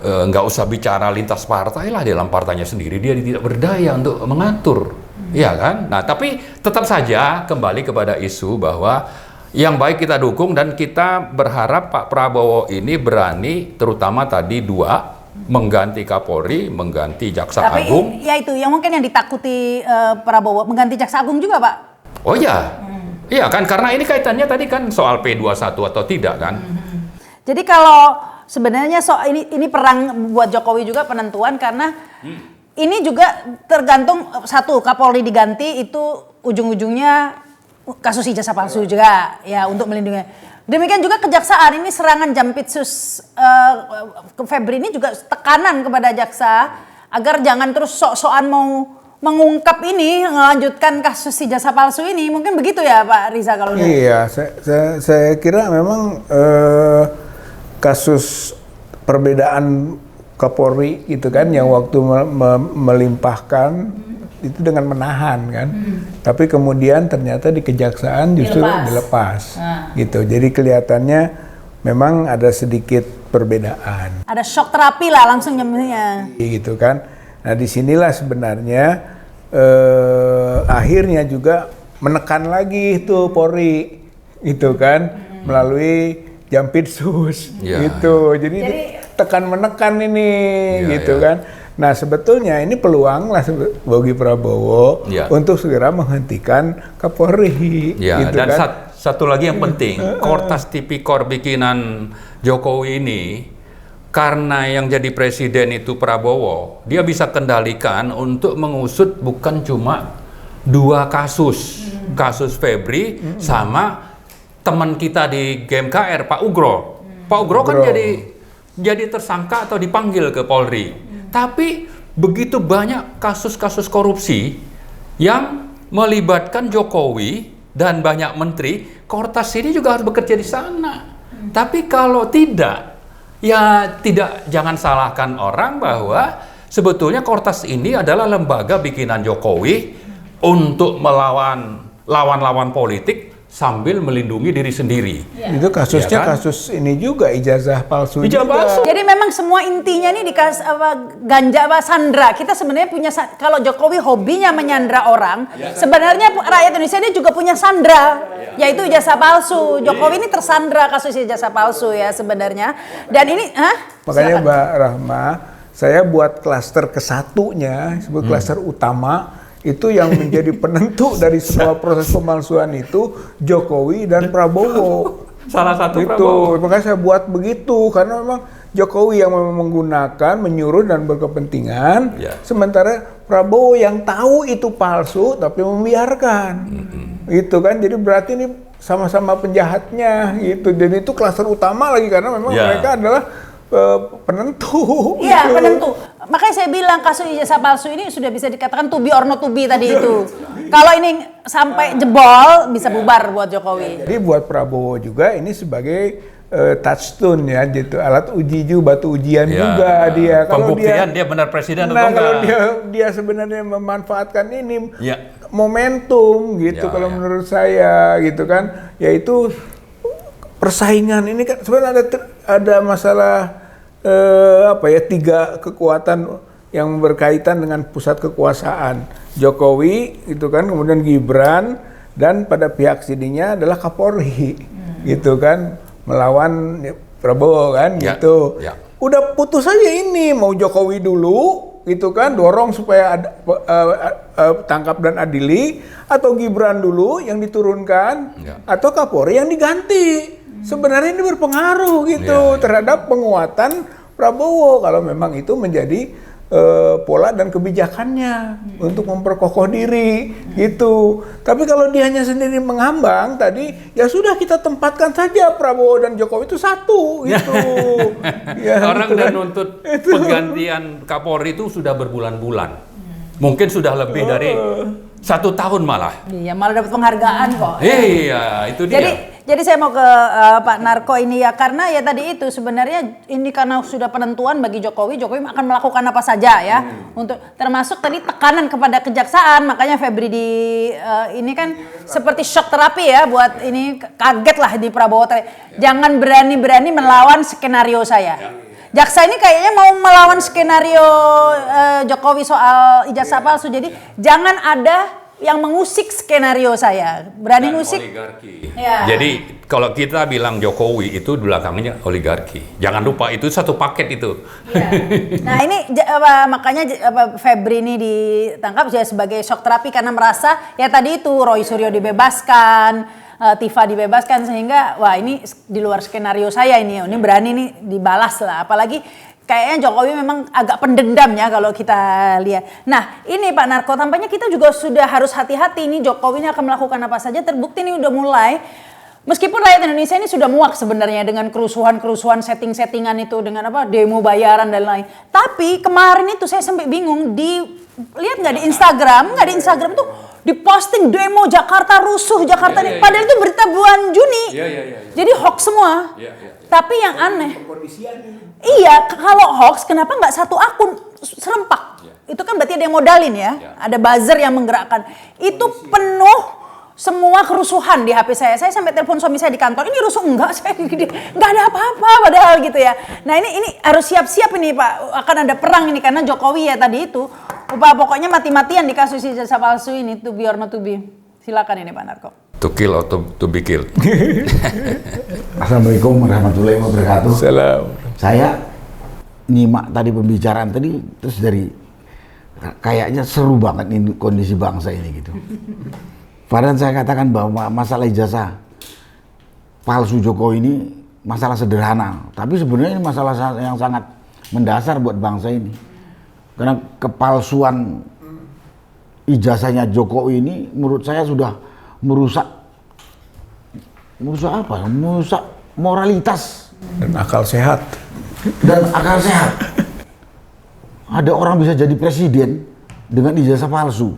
nggak usah bicara lintas partai lah, dalam partainya sendiri dia tidak berdaya untuk mengatur, ya kan? Nah tapi tetap saja kembali kepada isu bahwa yang baik kita dukung, dan kita berharap Pak Prabowo ini berani, terutama tadi 2, mengganti Kapolri, mengganti Jaksa Agung. Tapi ya itu yang mungkin yang ditakuti Prabowo, mengganti Jaksa Agung juga Pak. Oh iya, iya kan, karena ini kaitannya tadi kan soal P21 atau tidak kan. Jadi kalau sebenarnya ini perang buat Jokowi juga penentuan, karena ini juga tergantung satu, Kapolri diganti itu ujung-ujungnya kasus ijazah palsu juga ya, untuk melindungi. Demikian juga kejaksaan, ini serangan Jampitsus ke Febri ini juga tekanan kepada jaksa agar jangan terus sok-sokan mau mengungkap ini, melanjutkan kasus ijazah palsu ini. Mungkin begitu ya Pak Riza kalau Iya, saya kira memang kasus perbedaan Kapolri gitu kan, yang waktu melimpahkan itu dengan menahan kan, tapi kemudian ternyata di kejaksaan justru dilepas. Gitu. Jadi kelihatannya memang ada sedikit perbedaan. Ada shock terapi lah langsung nyamanya. Gitu kan. Nah disinilah sebenarnya akhirnya juga menekan lagi itu Polri, gitu kan, melalui Jampitsus, gitu. Jadi tekan menekan ini, gitu kan. Nah sebetulnya ini peluang lah bagi Prabowo untuk segera menghentikan Kapolri. Gitu dan kan. satu lagi yang penting, Kortas Tipikor bikinan Jokowi ini, karena yang jadi presiden itu Prabowo, dia bisa kendalikan untuk mengusut bukan cuma 2 kasus, kasus Febri sama teman kita di GMKR Pak Ugro. Pak Ugro kan jadi tersangka atau dipanggil ke Polri. Tapi begitu banyak kasus-kasus korupsi yang melibatkan Jokowi dan banyak menteri. Kortas ini juga harus bekerja di sana. Tapi kalau tidak, ya jangan salahkan orang bahwa sebetulnya Kortas ini adalah lembaga bikinan Jokowi untuk melawan lawan-lawan politik sambil melindungi diri sendiri. Itu kasusnya Ya kan? kasus ini juga ijazah palsu Ijazah juga. palsu. Jadi memang semua intinya nih ganja sandra. Kita sebenarnya punya kalau Jokowi hobinya menyandra orang, sebenarnya rakyat Indonesia ini juga punya sandra, yaitu ijazah palsu. Jokowi ini tersandra kasus ijazah palsu ya sebenarnya. Dan ini, Makanya silakan. Mbak Rahma, saya buat klaster kesatunya, sebut klaster utama. Itu yang menjadi penentu dari semua proses pemalsuan itu Jokowi dan Prabowo. Salah satu Itu Prabowo. makanya saya buat begitu karena memang Jokowi yang menggunakan, menyuruh dan berkepentingan, Ya. sementara Prabowo yang tahu itu palsu tapi membiarkan. Itu kan jadi berarti ini sama-sama penjahatnya gitu. Dan itu klaster utama lagi karena memang Ya. mereka adalah penentu. Iya, gitu. penentu. Makanya saya bilang kasus ijazah palsu ini sudah bisa dikatakan to be or not to be tadi itu. Kalau ini sampai jebol bisa bubar buat Jokowi. Jadi buat Prabowo juga ini sebagai touchstone ya, gitu alat uji juga, batu ujian Ya. juga dia. Kalau Pembuktian dia benar presiden atau nah enggak. kalau dia sebenarnya memanfaatkan ini Ya. momentum gitu, Ya, kalau ya. menurut saya gitu kan, yaitu persaingan ini kan sebenarnya ada masalah tiga kekuatan yang berkaitan dengan pusat kekuasaan. Jokowi gitu kan, kemudian Gibran, dan pada pihak sininya adalah Kapolri gitu kan, melawan Prabowo kan Ya, gitu. ya. Udah putus aja ini, mau Jokowi dulu gitu kan, dorong supaya ada tangkap dan adili, atau Gibran dulu yang diturunkan, Ya. atau Kapolri yang diganti. Sebenarnya ini berpengaruh gitu Ya, ya. terhadap penguatan Prabowo kalau memang itu menjadi pola dan kebijakannya untuk memperkokoh diri gitu. Tapi kalau dia hanya sendiri mengambang tadi, ya sudah kita tempatkan saja Prabowo dan Jokowi itu satu gitu. Ya, Orang gitu udah kan. nuntut penggantian Kapolri itu sudah berbulan-bulan. Mungkin sudah lebih dari 1 tahun malah. Iya, malah dapat penghargaan kok. Iya, itu dia. Jadi saya mau ke Pak Narko ini ya, karena ya tadi itu sebenarnya ini karena sudah penentuan bagi Jokowi akan melakukan apa saja ya, untuk termasuk tadi tekanan kepada kejaksaan, makanya Febri ini kan seperti shock terapi ya buat ini, kaget lah di Prabowo tadi. Jangan berani-berani melawan skenario saya. Jaksa ini kayaknya mau melawan skenario Jokowi soal ijazah palsu, jadi jangan ada yang mengusik skenario saya. Berani Dan ngusik? oligarki. Ya. Jadi kalau kita bilang Jokowi itu belakangnya oligarki. Jangan lupa itu satu paket itu. Iya. Nah ini makanya Febri ini ditangkap juga sebagai shock terapi karena merasa ya tadi itu Roy Suryo dibebaskan, Tifa dibebaskan, sehingga wah ini di luar skenario saya ini berani nih dibalas lah, apalagi kayaknya Jokowi memang agak pendendam ya kalau kita lihat. Nah ini Pak Narko, tampaknya kita juga sudah harus hati-hati nih, Jokowi ini akan melakukan apa saja. Terbukti nih udah mulai, meskipun rakyat Indonesia ini sudah muak sebenarnya dengan kerusuhan-kerusuhan, setting-settingan itu, dengan demo bayaran dan lain. Tapi kemarin itu saya sampai bingung, lihat nggak di Instagram tuh diposting demo Jakarta rusuh, Jakarta ini. Padahal itu berita bulan Juni. Jadi hoax semua. Tapi yang aneh, iya, kalau hoax kenapa nggak satu akun serempak? Itu kan berarti ada yang modalin ya. Ada buzzer yang menggerakkan. Itu penuh semua kerusuhan di HP saya. Saya sampai telepon suami saya di kantor, ini rusuh enggak? Saya nggak ada apa-apa padahal gitu ya. Nah ini harus siap-siap ini Pak. Akan ada perang ini karena Jokowi ya tadi itu. Pokoknya mati-matian di kasus ijazah palsu ini, to be or not to be. Silakan ini Pak Narko. To kill or to be killed. Assalamualaikum warahmatullahi wabarakatuh. Salam. Saya nyimak tadi pembicaraan tadi, terus dari kayaknya seru banget ini kondisi bangsa ini gitu. Padahal saya katakan bahwa masalah ijazah palsu Jokowi ini masalah sederhana, tapi sebenarnya ini masalah yang sangat mendasar buat bangsa ini. Karena kepalsuan ijazahnya Jokowi ini menurut saya sudah merusak apa? Merusak moralitas Dan akal sehat. dan akal sehat. Ada orang bisa jadi presiden dengan ijazah palsu,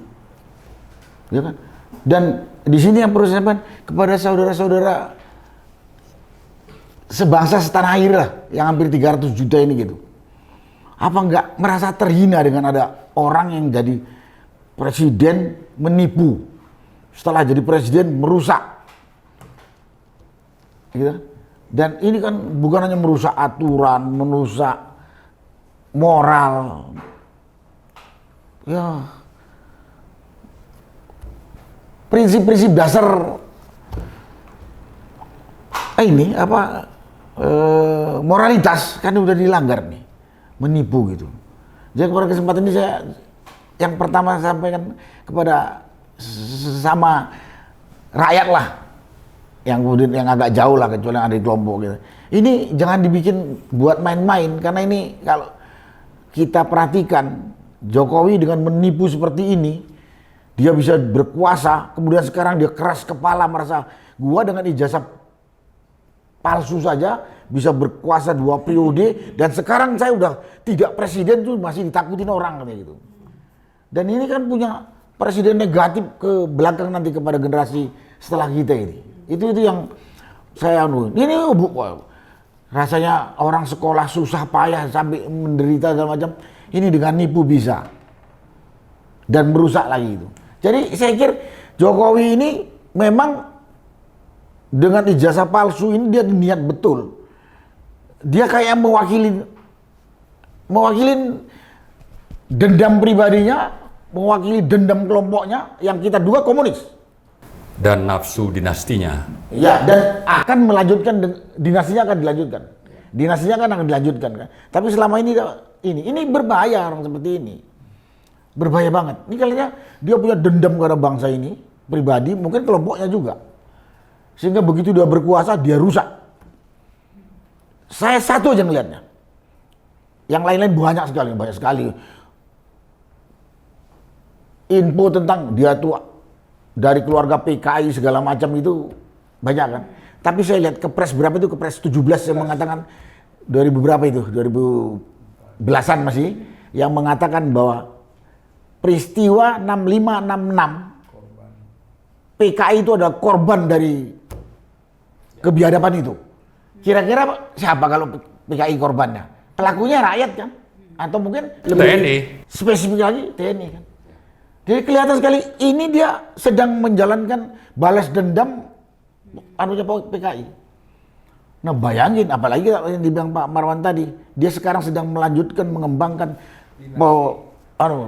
ya kan? Dan di sini yang perlu saya sampaikan kepada saudara-saudara sebangsa setanah air lah, yang hampir 300 juta ini gitu. Apa enggak merasa terhina dengan ada orang yang jadi presiden menipu, setelah jadi presiden merusak, gitu? Dan ini kan bukan hanya merusak aturan, merusak moral, ya prinsip-prinsip dasar ini apa moralitas kan udah dilanggar nih, menipu gitu. Jadi pada kesempatan ini saya yang pertama sampaikan kepada sesama rakyat lah, yang kemudian yang agak jauh lah, kecuali yang ada di kelompok gitu. Ini jangan dibikin buat main-main, karena ini kalau kita perhatikan Jokowi dengan menipu seperti ini, dia bisa berkuasa, kemudian sekarang dia keras kepala merasa gua dengan ijazah palsu saja bisa berkuasa 2 periode, dan sekarang saya udah tidak presiden tuh masih ditakutin orang kayak gitu. Dan ini kan punya presiden negatif ke belakang nanti kepada generasi setelah kita ini. Itu yang saya ini rasanya orang sekolah susah payah sampai menderita segala macam, ini dengan nipu bisa dan merusak lagi itu. Jadi saya kira Jokowi ini memang dengan ijazah palsu ini dia niat betul. Dia kayak mewakilin dendam pribadinya, mewakili dendam kelompoknya yang kita duga komunis. Dan nafsu dinastinya. Ya, dan akan melanjutkan, dinastinya akan dilanjutkan. Dinastinya kan akan dilanjutkan kan. Tapi selama ini berbahaya orang seperti ini. Berbahaya banget. Ini kalinya dia punya dendam kepada bangsa ini, pribadi, mungkin kelompoknya juga. Sehingga begitu dia berkuasa, dia rusak. Saya satu aja ngelihatnya. Yang lain-lain banyak sekali. Info tentang dia tua dari keluarga PKI segala macam itu banyak kan. Tapi saya lihat kepres berapa itu, kepres 17 yang mengatakan 2000 berapa itu, 2010-an masih, yang mengatakan bahwa peristiwa 6566 PKI itu adalah korban dari kebiadaban itu. Kira-kira siapa kalau PKI korbannya? Pelakunya rakyat kan? Atau mungkin lebih TNI. spesifik lagi TNI kan? Jadi kelihatan sekali ini dia sedang menjalankan balas dendam anunya PKI. Nah bayangin, apalagi yang dibilang Pak Marwan tadi, dia sekarang sedang melanjutkan mengembangkan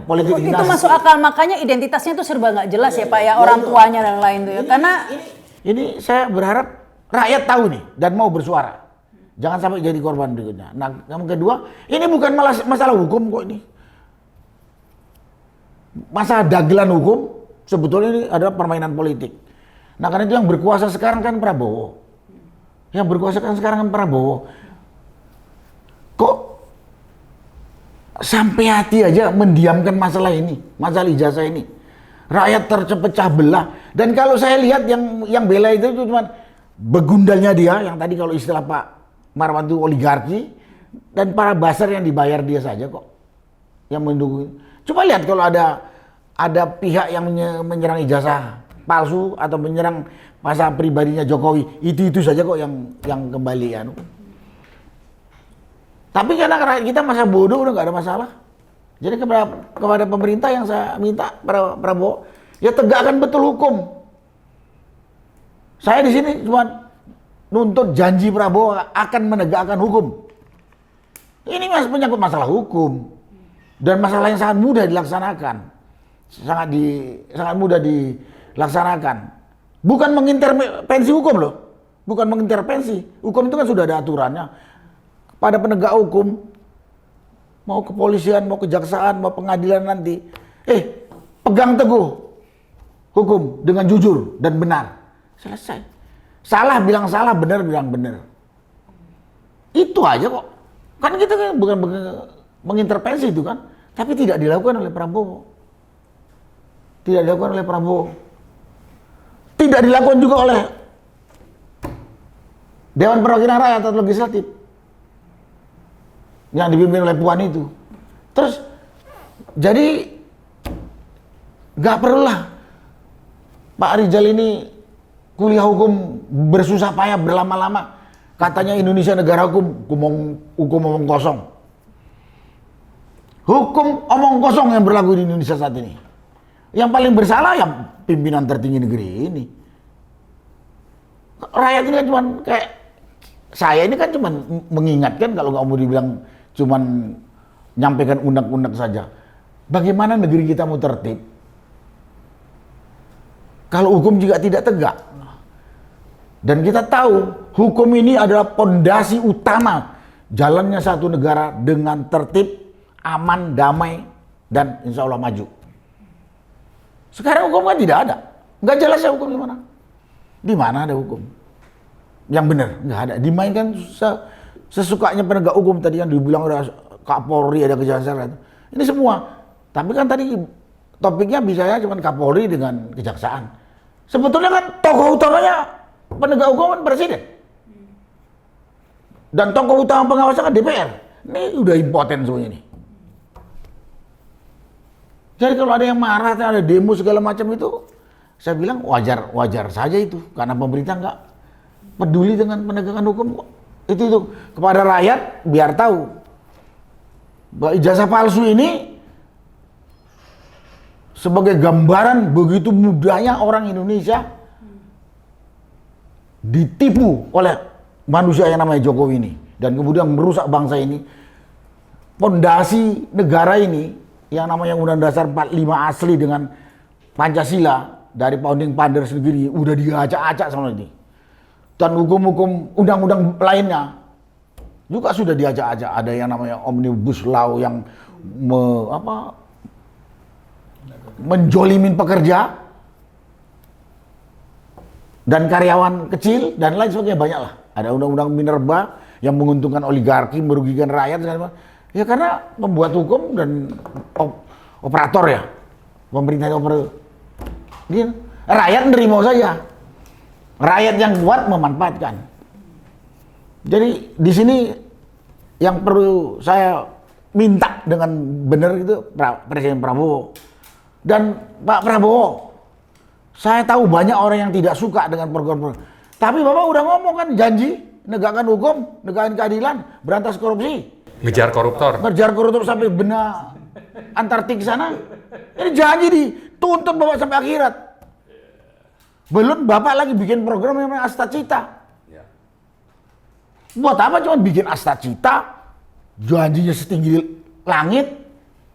politik dinasti. Itu masuk akal, makanya identitasnya itu serba nggak jelas ya Pak ya, orang tuanya dan lain tuh ya. Karena ini saya berharap rakyat tahu nih dan mau bersuara. Jangan sampai jadi korban berikutnya. Nah, yang kedua, ini bukan masalah hukum kok ini. Masalah dagelan hukum, sebetulnya ini adalah permainan politik. Nah karena itu yang berkuasa sekarang kan Prabowo. Yang berkuasa kan sekarang kan Prabowo. Kok sampai hati aja mendiamkan masalah ini, masalah ijazah ini. Rakyat terpecah belah. Dan kalau saya lihat yang bela itu cuma begundalnya dia, yang tadi kalau istilah Pak Marwan itu oligarki, dan para basar yang dibayar dia saja kok yang mendukung. Coba lihat kalau ada pihak yang menyerang ijazah palsu atau menyerang masa pribadinya Jokowi, itu saja kok yang kembali ya. Tapi karena rakyat kita masa bodoh udah nggak ada masalah. Jadi kepada pemerintah yang saya minta Prabowo, ya tegakkan betul hukum. Saya di sini cuma nuntut janji Prabowo akan menegakkan hukum. Ini menyangkut masalah hukum. Dan masalah yang sangat mudah dilaksanakan, sangat mudah dilaksanakan. Bukan mengintervensi hukum loh, bukan mengintervensi. Hukum itu kan sudah ada aturannya. Pada penegak hukum, mau kepolisian, mau kejaksaan, mau pengadilan nanti, pegang teguh hukum dengan jujur dan benar. Selesai. Salah bilang salah, benar bilang benar. Itu aja kok. Kan kita kan bukan mengintervensi itu kan, tapi tidak dilakukan oleh Prabowo. Tidak dilakukan oleh Prabowo. Tidak dilakukan juga oleh Dewan Perwakilan Rakyat atau Legislatif yang dipimpin oleh Puan itu. Terus Jadi nggak perlulah Pak Rizal ini kuliah hukum bersusah payah berlama-lama. Katanya Indonesia negara hukum, hukum omong kosong. Hukum omong kosong yang berlaku di Indonesia saat ini. Yang paling bersalah ya pimpinan tertinggi negeri ini. Rakyat ini kan cuman kayak saya ini kan cuman mengingatkan, kalau nggak mau dibilang cuman nyampaikan undang-undang saja. Bagaimana negeri kita mau tertib kalau hukum juga tidak tegak? Dan kita tahu hukum ini adalah pondasi utama jalannya satu negara dengan tertib, aman, damai, dan insya Allah maju. Sekarang hukum kan tidak ada, nggak jelas ya hukum di mana. Di mana ada hukum yang benar? Nggak ada. Dimainkan sesukanya penegak hukum. Tadi yang dibilang ada Kapolri, ada kejaksaan. Ini semua. Tapi kan tadi topiknya bisanya cuma Kapolri dengan kejaksaan. Sebetulnya kan tokoh utamanya penegak hukum kan presiden. Dan tokoh utama pengawasan kan DPR. Ini udah impoten semuanya ini. Jadi kalau ada yang marah, ada demo segala macam itu, saya bilang wajar saja itu, karena pemerintah nggak peduli dengan penegakan hukum kok. Itu kepada rakyat biar tahu bahwa ijazah palsu ini sebagai gambaran begitu mudahnya orang Indonesia ditipu oleh manusia yang namanya Jokowi ini, dan kemudian merusak bangsa ini. Pondasi negara ini yang namanya Undang Dasar 45 asli dengan Pancasila dari Founding Fathers sendiri udah diacak-acak sama ini. Dan hukum-hukum undang-undang lainnya juga sudah diacak-acak. Ada yang namanya Omnibus Law yang menjolimin pekerja dan karyawan kecil dan lain sebagainya, banyak lah. Ada undang-undang minerba yang menguntungkan oligarki, merugikan rakyat segala macam. Ya karena membuat hukum dan operator ya, pemerintah operator. Dia, rakyat nerima saja. Rakyat yang kuat memanfaatkan. Jadi di sini yang perlu saya minta dengan benar itu Presiden Prabowo dan Pak Prabowo. Saya tahu banyak orang yang tidak suka dengan program-program. Tapi Bapak udah ngomong kan janji negakkan hukum, negakkan keadilan, berantas korupsi. Ngejar koruptor. Ngejar koruptor sampai benar Antartik sana. Ini janji dituntut Bapak sampai akhirat. Belum Bapak lagi bikin program yang namanya Asta Cita. Buat apa cuma bikin Asta Cita, janjinya setinggi langit.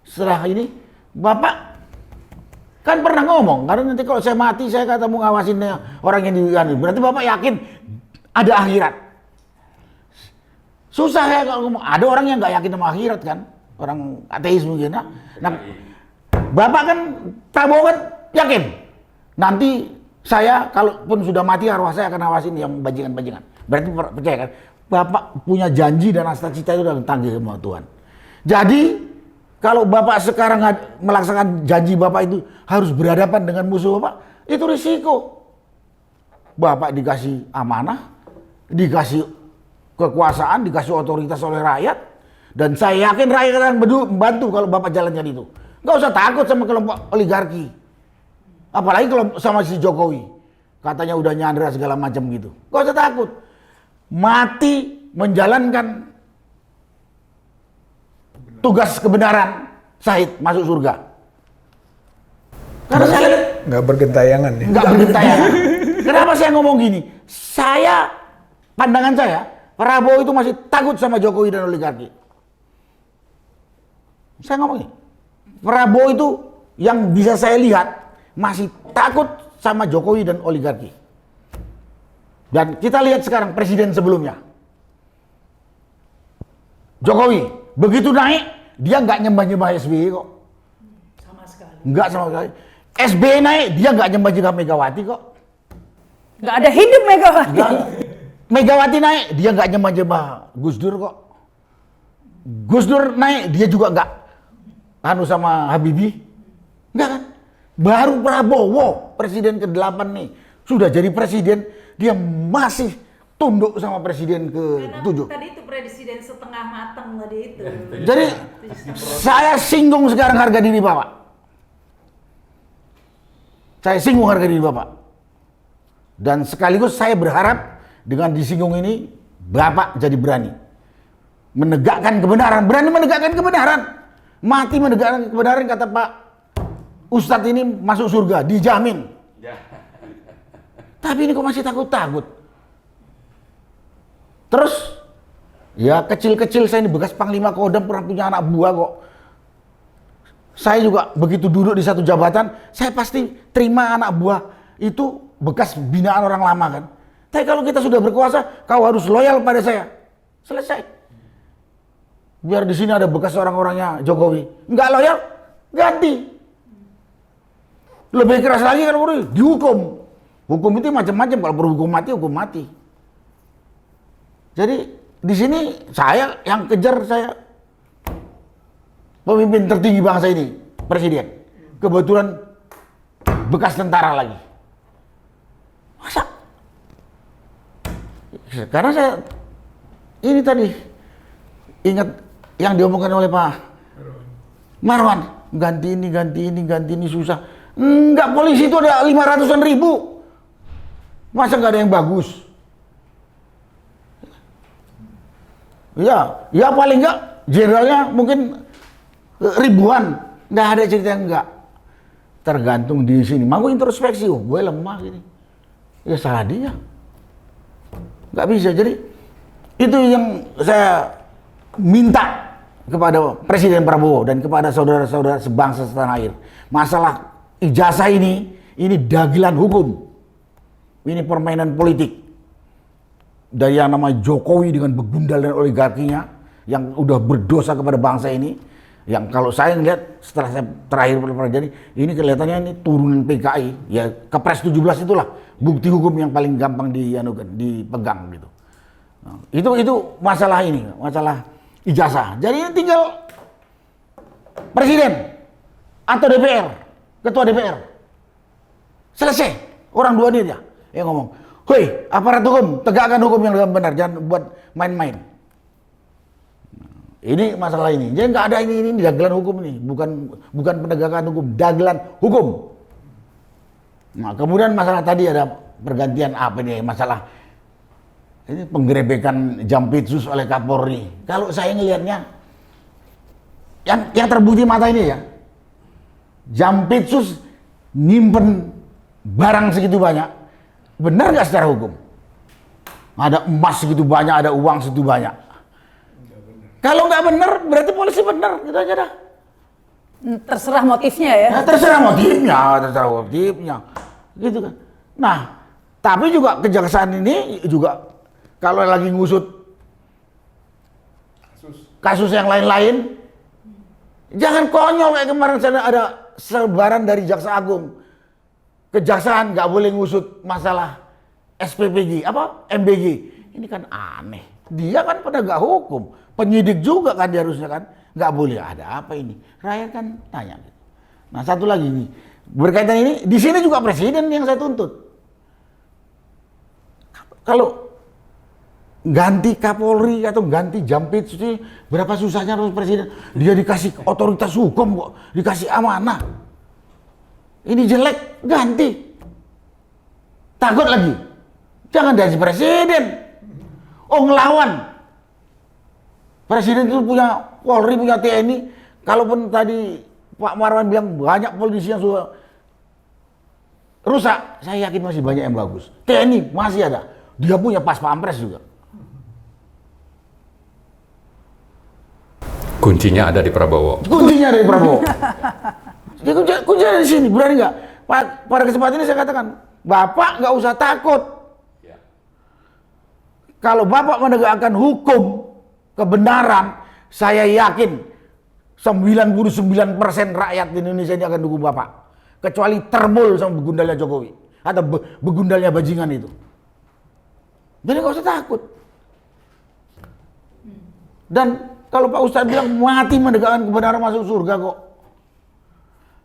Setelah ini Bapak kan pernah ngomong, karena nanti kalau saya mati saya kata mau ngawasin orang yang diganti. Berarti Bapak yakin ada akhirat. Susah ya kalau ngomong. Ada orang yang nggak yakin sama akhirat kan, orang ateis mungkin. Nah, Bapak kan Prabowo kan yakin nanti saya kalaupun sudah mati arwah saya akan awasin yang bajingan-bajingan. Berarti percaya kan? Bapak punya janji dan asta cita itu udah tanggung sama Tuhan. Jadi kalau Bapak sekarang melaksanakan janji Bapak itu harus berhadapan dengan musuh Bapak, itu risiko. Bapak dikasih amanah, dikasih kekuasaan, dikasih otoritas oleh rakyat, dan saya yakin rakyat akan membantu kalau Bapak jalankan itu. Nggak usah takut sama kelompok oligarki, apalagi kalau sama si Jokowi, katanya udah nyandra segala macam gitu. Nggak usah takut, mati menjalankan tugas kebenaran, syahid masuk surga. Karena saya nggak bergentayangan ya. Nggak bergentayangan. Kenapa saya ngomong gini? Pandangan saya, Prabowo itu masih takut sama Jokowi dan oligarki. Saya ngomong ini, Prabowo itu yang bisa saya lihat masih takut sama Jokowi dan oligarki. Dan kita lihat sekarang presiden sebelumnya, Jokowi begitu naik, dia nggak nyembah-nyembah SBY kok. Sama sekali. Nggak sama sekali. SBY naik, dia nggak nyembah-nyembah Megawati kok. Nggak ada hidup Megawati. Nggak. Megawati naik, dia nggak nyembah-nyembah Gus Dur kok. Gus Dur naik, dia juga nggak sama Habibie. Nggak kan? Baru Prabowo, presiden ke-8 nih, sudah jadi presiden, dia masih tunduk sama presiden ke-7. Tadi itu presiden setengah matang tadi itu. Jadi saya singgung sekarang harga diri Bapak. Saya singgung harga diri Bapak. Dan sekaligus saya berharap dengan disinggung ini Bapak jadi berani menegakkan kebenaran, berani menegakkan kebenaran. Mati menegakkan kebenaran, kata Pak Ustadz ini masuk surga, dijamin. Tapi ini kok masih takut-takut. Terus, ya kecil-kecil saya ini bekas Panglima Kodam, pernah punya anak buah kok. Saya juga begitu duduk di satu jabatan, saya pasti terima anak buah itu bekas binaan orang lama kan. Tapi kalau kita sudah berkuasa, kau harus loyal pada saya. Selesai. Biar di sini ada bekas orang-orangnya Jokowi. Nggak loyal, ganti. Lebih keras lagi kalau perlu dihukum. Hukum itu macam-macam, kalau perlu hukum mati. Jadi di sini saya yang kejar, saya pemimpin tertinggi bangsa ini, presiden. Kebetulan bekas tentara lagi. Masa? Karena saya ini tadi ingat yang diomongkan oleh Pak Marwan, ganti ini susah. Enggak, polisi itu ada 500-an ribu. Masa nggak ada yang bagus? Ya paling nggak jenderalnya mungkin ribuan, nggak ada cerita yang enggak. Tergantung di sini. Mau introspeksi, gue lemah gini. Ya salah dia. Nggak bisa. Jadi itu yang saya minta kepada Presiden Prabowo dan kepada saudara-saudara sebangsa setanah air. Masalah ijazah ini dagelan hukum. Ini permainan politik. Dari yang namanya Jokowi dengan begundal dan oligarkinya yang udah berdosa kepada bangsa ini, yang kalau saya ngeliat setelah saya terakhir terjadi, ini kelihatannya ini turunan PKI, ya Kepres 17 itulah bukti hukum yang paling gampang dipegang gitu. Nah, itu masalah ini, masalah ijazah. Jadi ini tinggal presiden atau DPR, ketua DPR. Selesai, orang dua ini dia yang ngomong. Hoi, aparat hukum, tegakkan hukum yang benar, jangan buat main-main. Ini masalah ini. Jadi nggak ada ini dagelan hukum ini, bukan penegakan hukum, dagelan hukum. Nah, kemudian masalah tadi ada pergantian apa nih, masalah ini penggerebekan Jampitsus oleh Kapolri. Kalau saya ngelihatnya yang terbukti mata ini ya, Jampitsus nyimpen barang segitu banyak. Benar nggak secara hukum? Ada emas segitu banyak, ada uang segitu banyak. Kalau nggak benar, berarti polisi benar, gitu aja dah. Terserah motifnya ya. Nah, terserah motifnya, gitu kan. Nah, tapi juga kejaksaan ini juga kalau lagi ngusut kasus yang lain-lain, jangan konyol kayak kemarin sana ada selebaran dari Jaksa Agung. Kejaksaan nggak boleh ngusut masalah SPPG, MBG. Ini kan aneh. Dia kan penegak hukum, penyidik juga kan dia harusnya kan. Nggak boleh, ada apa ini? Rakyat kan tanya. Nah satu lagi nih, berkaitan ini, di sini juga presiden yang saya tuntut. Kalau ganti Kapolri atau ganti Jampitsus ini, berapa susahnya harus presiden? Dia dikasih otoritas hukum kok, dikasih amanah. Ini jelek, ganti. Takut lagi. Jangan dari presiden. Oh ngelawan. Presiden itu punya Polri, punya TNI. Kalaupun tadi Pak Marwan bilang banyak polisi yang sudah rusak, saya yakin masih banyak yang bagus. TNI masih ada. Dia punya pas pampres juga. Kuncinya ada di Prabowo. Kuncinya dari Prabowo. Dia kuncinya di sini, berani nggak? Pada kesempatan ini saya katakan, Bapak nggak usah takut. Kalau Bapak menegakkan hukum, kebenaran, saya yakin 99% rakyat di Indonesia ini akan dukung Bapak. Kecuali termul sama begundalnya Jokowi. Atau begundalnya bajingan itu. Jadi nggak usah takut. Dan kalau Pak Ustadz bilang mati menegakkan kebenaran masuk surga kok.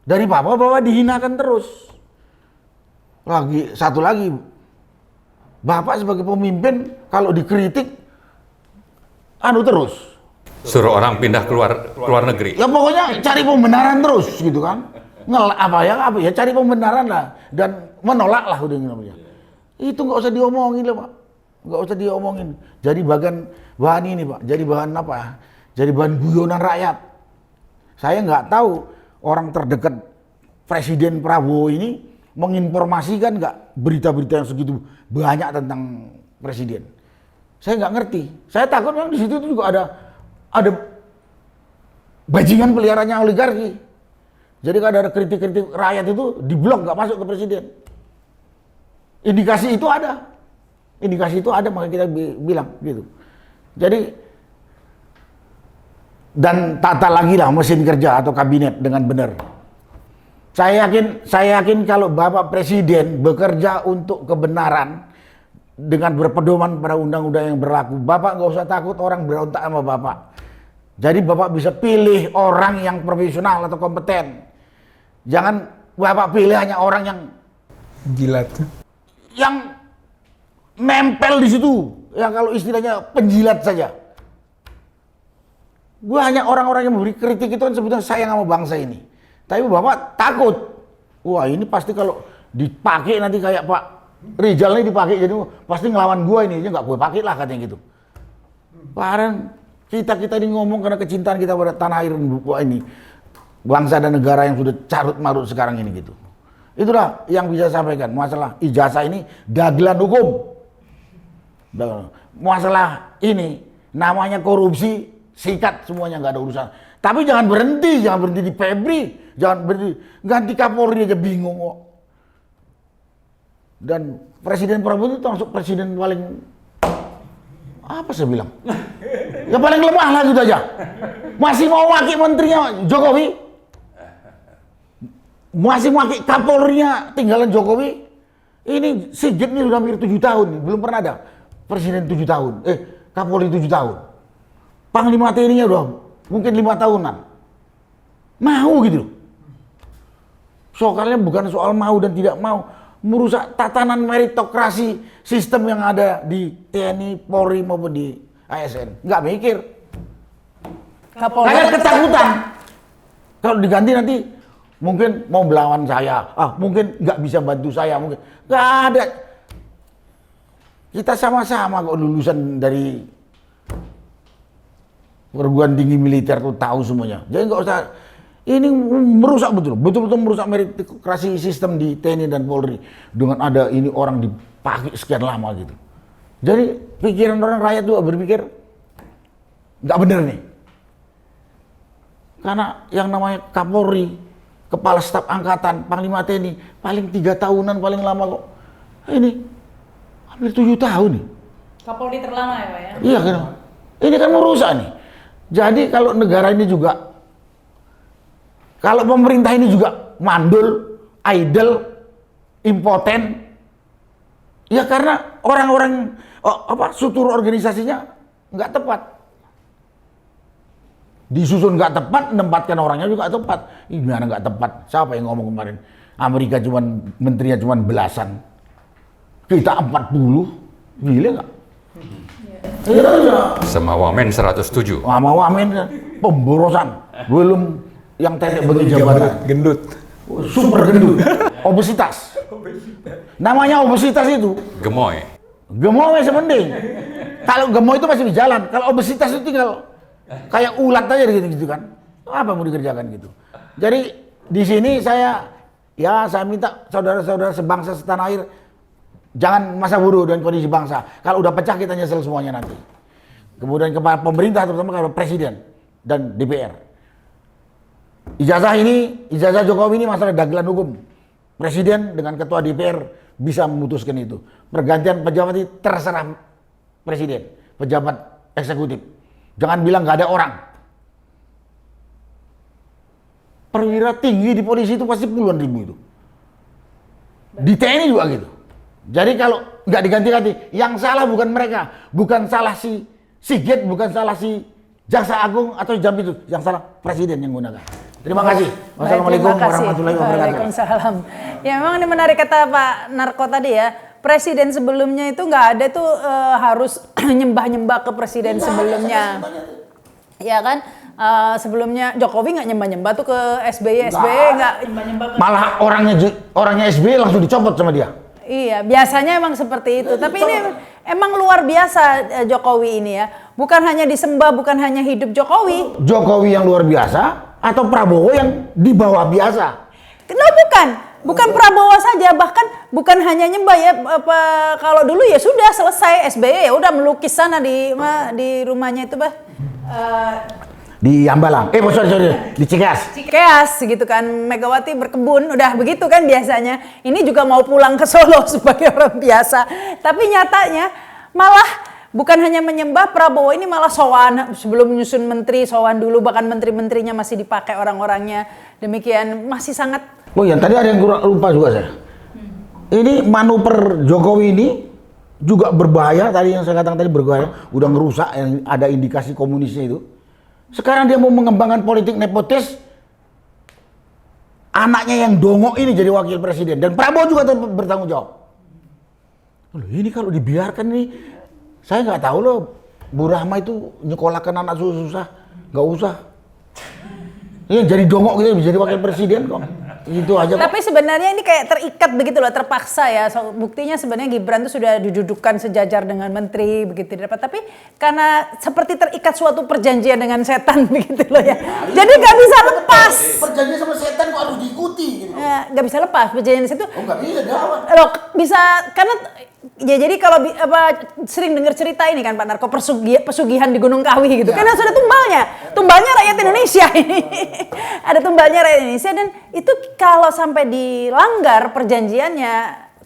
Dari Bapak dihinakan terus. Satu lagi, Bapak sebagai pemimpin kalau dikritik terus. Suruh orang pindah keluar negeri. Ya pokoknya cari pembenaran terus gitu kan. Apa ya cari pembenaran lah dan menolak lah udah namanya. Itu nggak usah diomongin lah Pak. Nggak usah diomongin. Jadi bahan ini Pak. Jadi bahan apa? Jadi bahan guyonan rakyat. Saya nggak tahu orang terdekat Presiden Prabowo ini menginformasikan nggak berita-berita yang segitu banyak tentang Presiden. Saya nggak ngerti. Saya takut memang di situ juga ada bajingan peliharaannya oligarki. Jadi kalau ada kritik-kritik rakyat itu diblok nggak masuk ke Presiden. Indikasi itu ada. Indikasi itu ada maka kita bilang gitu. Jadi dan tata lagi lah mesin kerja atau kabinet dengan benar. Saya yakin kalau Bapak Presiden bekerja untuk kebenaran dengan berpedoman pada undang-undang yang berlaku, Bapak nggak usah takut orang berontak sama Bapak. Jadi Bapak bisa pilih orang yang profesional atau kompeten. Jangan Bapak pilih hanya orang Jilat. yang nempel di situ, yang kalau istilahnya penjilat saja. Gue hanya orang-orang yang memberi kritik itu kan sebetulnya sayang sama bangsa ini. Tapi Bapak takut. Wah ini pasti kalau dipakai nanti kayak Pak Rizal ini dipakai jadi pasti ngelawan gue ini, nggak gue pakai lah katanya gitu. Padahal kita ini ngomong karena kecintaan kita pada tanah air ini, bangsa dan negara yang sudah carut marut sekarang ini gitu. Itulah yang bisa saya sampaikan. Masalah ijazah ini dagelan hukum. Masalah ini namanya korupsi, sikat semuanya nggak ada urusan. Tapi jangan berhenti di Febri, jangan berhenti ganti Kapolri aja bingung kok. Dan Presiden Prabowo itu termasuk presiden paling apa saya bilang? Ya paling lemah lah gitu aja. Masih mau maki menterinya Jokowi. Masih maki Kapolrinya tinggalan Jokowi. Ini Sigit ini sudah hampir 7 tahun nih, belum pernah ada presiden 7 tahun. Kapolri 7 tahun. Panglima TNI-nya udah mungkin 5 tahunan. Mau gitu loh. Soalnya bukan soal mau dan tidak mau, merusak tatanan meritokrasi sistem yang ada di TNI, Polri maupun di ASN. Nggak mikir. Kayak ketakutan. Kalau diganti nanti mungkin mau melawan saya, mungkin nggak bisa bantu saya, mungkin nggak ada. Kita sama-sama kok lulusan dari perguruan tinggi militer tuh tahu semuanya. Jadi nggak usah. Ini merusak betul-betul merusak meritokrasi sistem di TNI dan Polri dengan ada ini orang dipakai sekian lama gitu. Jadi pikiran orang rakyat juga berpikir nggak bener nih. Karena yang namanya Kapolri, Kepala Staf Angkatan, Panglima TNI paling 3 tahunan paling lama kok. Ini hampir 7 tahun nih. Kapolri terlama ya Pak ya? Iya kan. Ini kan merusak nih. Jadi kalau negara ini juga, kalau pemerintah ini juga mandul, idle, impoten, ya karena orang-orang struktur organisasinya nggak tepat. Disusun nggak tepat, menempatkan orangnya juga tepat. Gimana nggak tepat? Siapa yang ngomong kemarin? Amerika menterinya cuman belasan, kita 40, gila nggak? Iya. Sama Wamen 107. Sama Wamen pemborosan, belum yang tadi bagi jabatan. Gendut. Super gendut. Obesitas. Namanya obesitas itu. Gemoy. Gemoy masih mending. Kalau gemoy itu masih di jalan. Kalau obesitas itu tinggal kayak ulat aja gitu kan. Apa mau dikerjakan gitu. Jadi di sini saya minta saudara-saudara sebangsa setanah air jangan masa bodoh dengan kondisi bangsa. Kalau udah pecah kita nyesel semuanya nanti. Kemudian kepada pemerintah terutama kepada presiden dan DPR. Ijazah Jokowi ini masalah dagelan hukum. Presiden dengan ketua DPR bisa memutuskan itu. Pergantian pejabat itu terserah presiden, pejabat eksekutif. Jangan bilang nggak ada orang. Perwira tinggi di polisi itu pasti puluhan ribu itu. Di TNI juga gitu. Jadi kalau nggak diganti-ganti, yang salah bukan mereka, bukan salah si Sigit, bukan salah si Jaksa Agung atau Jambi itu, yang salah presiden yang gunakan. Terima kasih. Wassalamualaikum warahmatullahi wabarakatuh. Waalaikumsalam. Ya memang ini menarik kata Pak Narko tadi ya. presiden sebelumnya itu nggak ada tuh harus nyembah-nyembah ke presiden sebelumnya. Ya kan? Sebelumnya Jokowi nggak nyembah-nyembah tuh ke SBY nggak nyembah-nyembah. Malah orangnya SBY langsung dicopot sama dia. Iya, biasanya emang seperti itu. Tapi ini emang luar biasa Jokowi ini ya. Bukan hanya disembah, bukan hanya hidup Jokowi. Jokowi yang luar biasa atau Prabowo yang di bawah biasa? No, bukan Prabowo saja, bahkan bukan hanya nyembah ya. Kalau dulu ya sudah selesai SBY ya udah melukis sana di rumahnya itu Di Ambalang, sorry, di Cikeas. Cikeas gitu kan, Megawati berkebun, udah begitu kan biasanya. Ini juga mau pulang ke Solo sebagai orang biasa. Tapi nyatanya malah bukan hanya menyembah, Prabowo ini malah sowan sebelum menyusun menteri, sowan dulu, bahkan menteri-menterinya masih dipakai orang-orangnya. Demikian masih sangat. Oh yang tadi ada yang kurang lupa juga saya. Ini manuver Jokowi ini juga berbahaya, tadi yang saya katakan tadi berbahaya, udah ngerusak yang ada indikasi komunisnya itu. Sekarang dia mau mengembangkan politik nepotis, anaknya yang dongok ini jadi wakil presiden dan Prabowo juga bertanggung jawab. Loh, ini kalau dibiarkan nih, saya nggak tahu loh, Bu Rahma itu nyekolahkan anak susah, nggak usah. Ini jadi dongok gitu bisa jadi wakil presiden kok. Itu aja. Tapi sebenarnya ini kayak terikat begitu loh, terpaksa ya. Buktinya sebenarnya Gibran tuh sudah didudukkan sejajar dengan menteri begitu dapat. Tapi karena seperti terikat suatu perjanjian dengan setan begitu loh ya. Jadi nggak bisa lepas. Perjanjian sama setan kok harus diikuti gitu. Nggak bisa lepas perjanjian itu. Oh nggak bisa gawat. Loh, bisa karena ya jadi kalau sering dengar cerita ini kan Pak Narko pesugihan di Gunung Kawi gitu. Ya. Karena sudah tumbalnya rakyat Indonesia ini. Ada tumbalnya rakyat Indonesia dan itu kalau sampai dilanggar perjanjiannya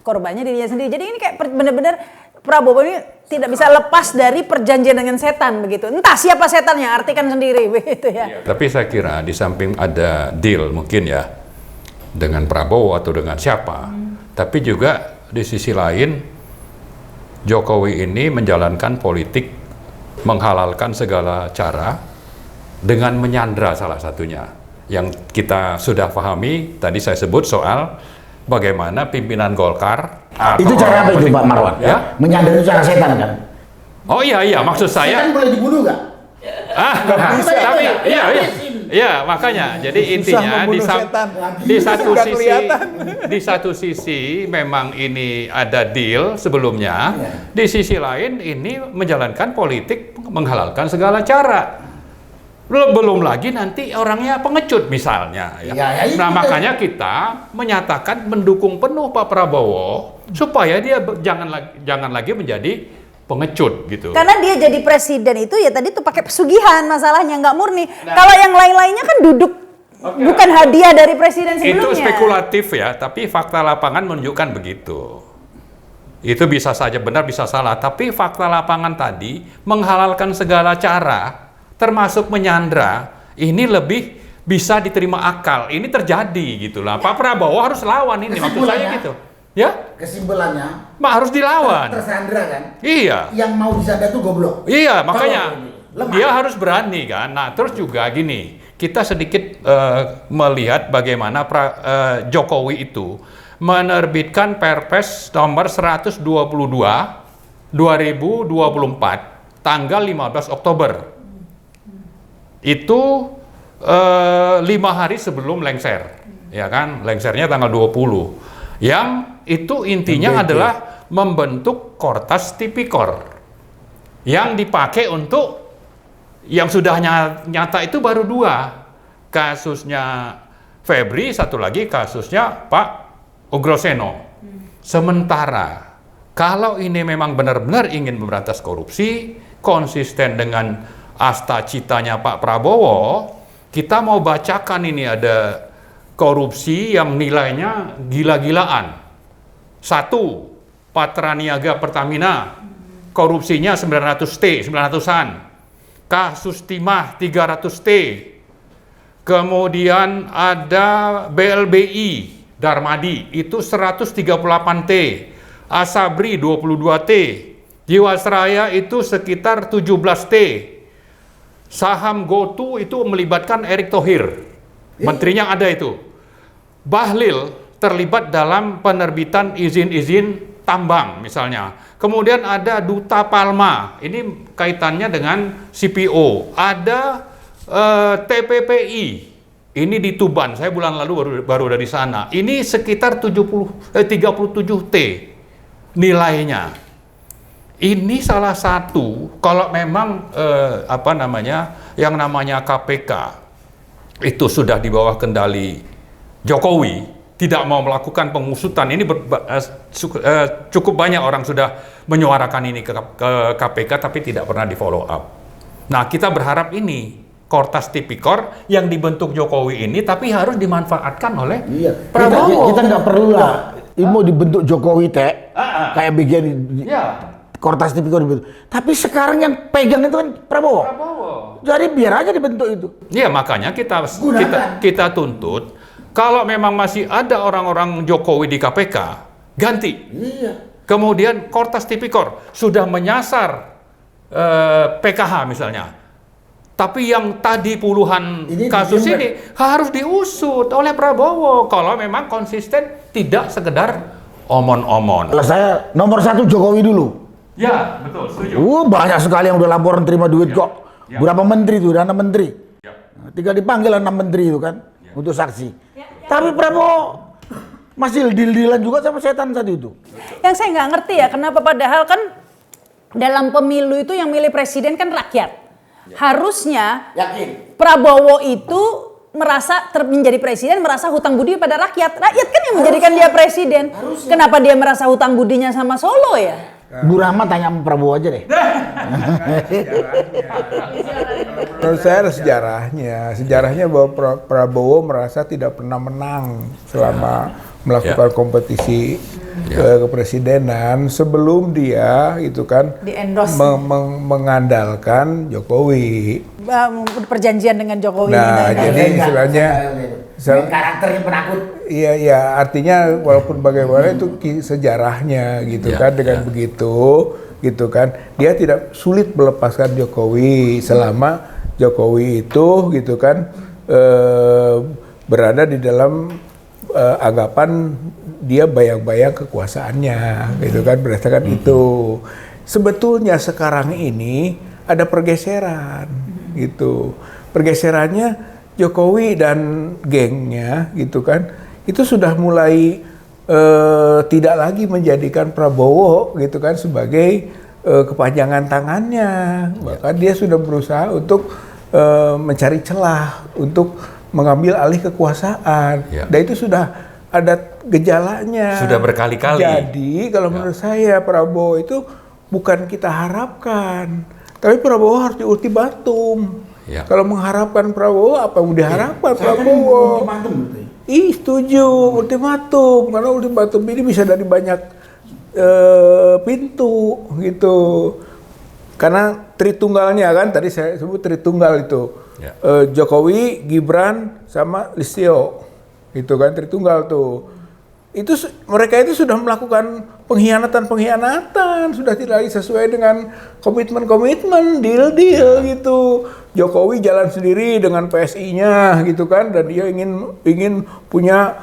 korbannya dirinya sendiri. Jadi ini kayak benar-benar Prabowo ini tidak bisa lepas dari perjanjian dengan setan begitu. Entah siapa setannya, artikan sendiri begitu ya. Tapi saya kira di samping ada deal mungkin ya dengan Prabowo atau dengan siapa, tapi juga di sisi lain Jokowi ini menjalankan politik menghalalkan segala cara dengan menyandra salah satunya. Yang kita sudah pahami, tadi saya sebut soal bagaimana pimpinan Golkar. Itu cara apa itu Pak Marwan? Ya? Menyandra itu cara setan kan? Oh iya, maksud saya. Setan boleh dibunuh nggak? Tapi iya makanya jadi intinya di satu sisi memang ini ada deal sebelumnya, di sisi lain ini menjalankan politik menghalalkan segala cara. Belum lagi nanti orangnya pengecut misalnya ya. Nah makanya kita menyatakan mendukung penuh Pak Prabowo supaya dia jangan lagi menjadi pengecut gitu. Karena dia jadi presiden itu ya tadi tuh pakai pesugihan masalahnya, nggak murni. Kalau yang lain-lainnya kan duduk bukan hadiah dari presiden sebelumnya. Itu spekulatif ya, tapi fakta lapangan menunjukkan begitu. Itu bisa saja benar, bisa salah. Tapi fakta lapangan tadi menghalalkan segala cara, termasuk menyandra, ini lebih bisa diterima akal. Ini terjadi gitu lah. Pak Prabowo harus lawan ini, maksud saya gitu. Ya? Kesimpulannya harus dilawan. Tersandra kan? Iya. Yang mau disandra itu goblok. Iya, makanya dia harus berani kan. Nah, terus juga gini, kita sedikit melihat bagaimana Jokowi itu menerbitkan Perpres nomor 122 2024 tanggal 15 Oktober. Itu 5 hari sebelum lengser. Ya kan? Lengsernya tanggal 20. Yang itu intinya adalah membentuk Kortas Tipikor yang dipakai untuk yang sudah nyata itu baru 2, kasusnya Febri, satu lagi kasusnya Pak Ugroseno. Sementara kalau ini memang benar-benar ingin memberantas korupsi konsisten dengan asta citanya Pak Prabowo, kita mau bacakan ini ada korupsi yang nilainya gila-gilaan. 1, Patraniaga Pertamina, korupsinya 900-an. Kasus Timah 300T. Kemudian ada BLBI Darmadi, itu 138T. Asabri 22T. Jiwasraya itu sekitar 17T. Saham GoTo itu melibatkan Erick Thohir. Menterinya ada itu. Bahlil terlibat dalam penerbitan izin-izin tambang misalnya. Kemudian ada Duta Palma, ini kaitannya dengan CPO. Ada TPPI, ini di Tuban, saya bulan lalu baru dari sana. Ini sekitar 37 T nilainya. Ini salah satu, kalau memang yang namanya KPK itu sudah di bawah kendali Jokowi, tidak mau melakukan pengusutan. Ini cukup banyak orang sudah menyuarakan ini ke KPK, tapi tidak pernah di follow up. Nah, kita berharap ini Kortas Tipikor yang dibentuk Jokowi ini, tapi harus dimanfaatkan oleh Prabowo. Kita nggak perlu lah, mau dibentuk Jokowi kayak bagian Kortas Tipikor dibentuk. Tapi sekarang yang pegang itu kan Prabowo. Jadi biar aja dibentuk itu. Iya, makanya kita tuntut. Kalau memang masih ada orang-orang Jokowi di KPK, ganti. Kemudian Kortas Tipikor sudah menyasar PKH misalnya. Tapi yang tadi puluhan kasus ini harus diusut oleh Prabowo. Kalau memang konsisten, tidak sekedar omon-omon. Kalau saya nomor 1 Jokowi dulu. Ya, betul, setuju. Banyak sekali yang udah laporan terima duit kok. Berapa menteri itu? Udah 6 menteri. Tinggal dipanggil 6 menteri itu kan untuk saksi. Tapi Prabowo masih deal-dealan juga sama setan tadi itu. Yang saya nggak ngerti ya, kenapa padahal kan dalam pemilu itu yang milih presiden kan rakyat. Harusnya Prabowo itu merasa menjadi presiden, merasa hutang budi pada rakyat. Rakyat kan yang menjadikan dia presiden. Kenapa dia merasa hutang budinya sama Solo ya? Bu Rahma tanya sama Prabowo aja deh. Menurut saya ada sejarahnya. Sejarahnya bahwa Prabowo merasa tidak pernah menang selama melakukan kompetisi kepresidenan sebelum dia itu kan mengandalkan Jokowi. Perjanjian dengan Jokowi. Nah, jadi istilahnya karakternya penakut. Iya, artinya walaupun bagaimana itu sejarahnya gitu kan dengan begitu gitu kan. Dia tidak sulit melepaskan Jokowi selama Jokowi itu gitu kan berada di dalam anggapan dia bayang-bayang kekuasaannya gitu kan berdasarkan itu. Sebetulnya sekarang ini ada pergeseran gitu. Pergeserannya Jokowi dan gengnya gitu kan itu sudah mulai tidak lagi menjadikan Prabowo gitu kan sebagai kepanjangan tangannya. Bahkan dia sudah berusaha untuk mencari celah untuk mengambil alih kekuasaan. Dan itu sudah ada gejalanya. Sudah berkali-kali. Jadi kalau menurut saya Prabowo itu bukan kita harapkan, tapi Prabowo harus diultimatum. Kalau mengharapkan Prabowo, apa yang diharapkan Prabowo? Setuju, ultimatum. Karena ultimatum ini bisa dari banyak pintu gitu. Karena Tritunggalnya kan, tadi saya sebut Tritunggal itu. Jokowi, Gibran, sama Listio. Itu kan Tritunggal tuh. Itu mereka itu sudah melakukan pengkhianatan, sudah tidak sesuai dengan komitmen, deal gitu. Jokowi jalan sendiri dengan PSI-nya gitu kan, dan dia ingin punya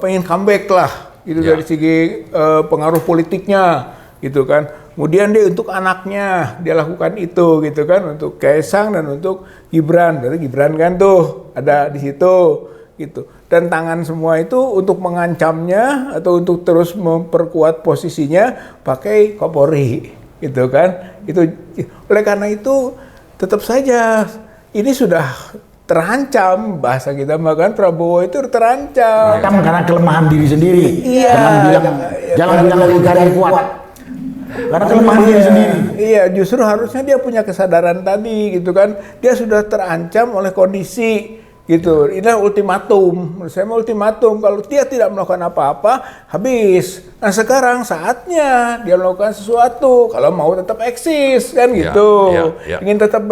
ingin comeback lah gitu dari segi pengaruh politiknya gitu kan. Kemudian dia untuk anaknya dia lakukan itu gitu kan, untuk Kaisang dan untuk Gibran. Berarti Gibran kan tuh ada di situ gitu. Dan tangan semua itu untuk mengancamnya atau untuk terus memperkuat posisinya pakai Kapolri gitu kan. Itu oleh karena itu tetap saja ini sudah terancam, bahasa kita bahkan Prabowo itu terancam. Karena kelemahan diri sendiri. Jangan bilang logika kuat. Karena kelemahan diri sendiri. Iya, justru harusnya dia punya kesadaran tadi gitu kan. Dia sudah terancam oleh kondisi gitu. Inilah ultimatum. Menurut saya ultimatum. Kalau dia tidak melakukan apa-apa, habis. Nah sekarang saatnya dia melakukan sesuatu. Kalau mau tetap eksis kan gitu. Ingin tetap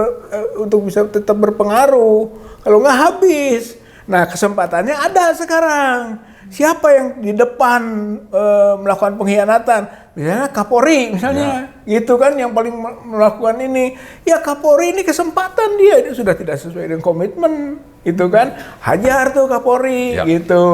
untuk bisa tetap berpengaruh. Kalau nggak habis. Nah kesempatannya ada sekarang. Siapa yang di depan melakukan pengkhianatan? Misalnya Kapolri misalnya, gitu kan yang paling melakukan ini. Ya Kapolri ini kesempatan dia, ini sudah tidak sesuai dengan komitmen itu kan, hajar tuh Kapolri, Yap. gitu.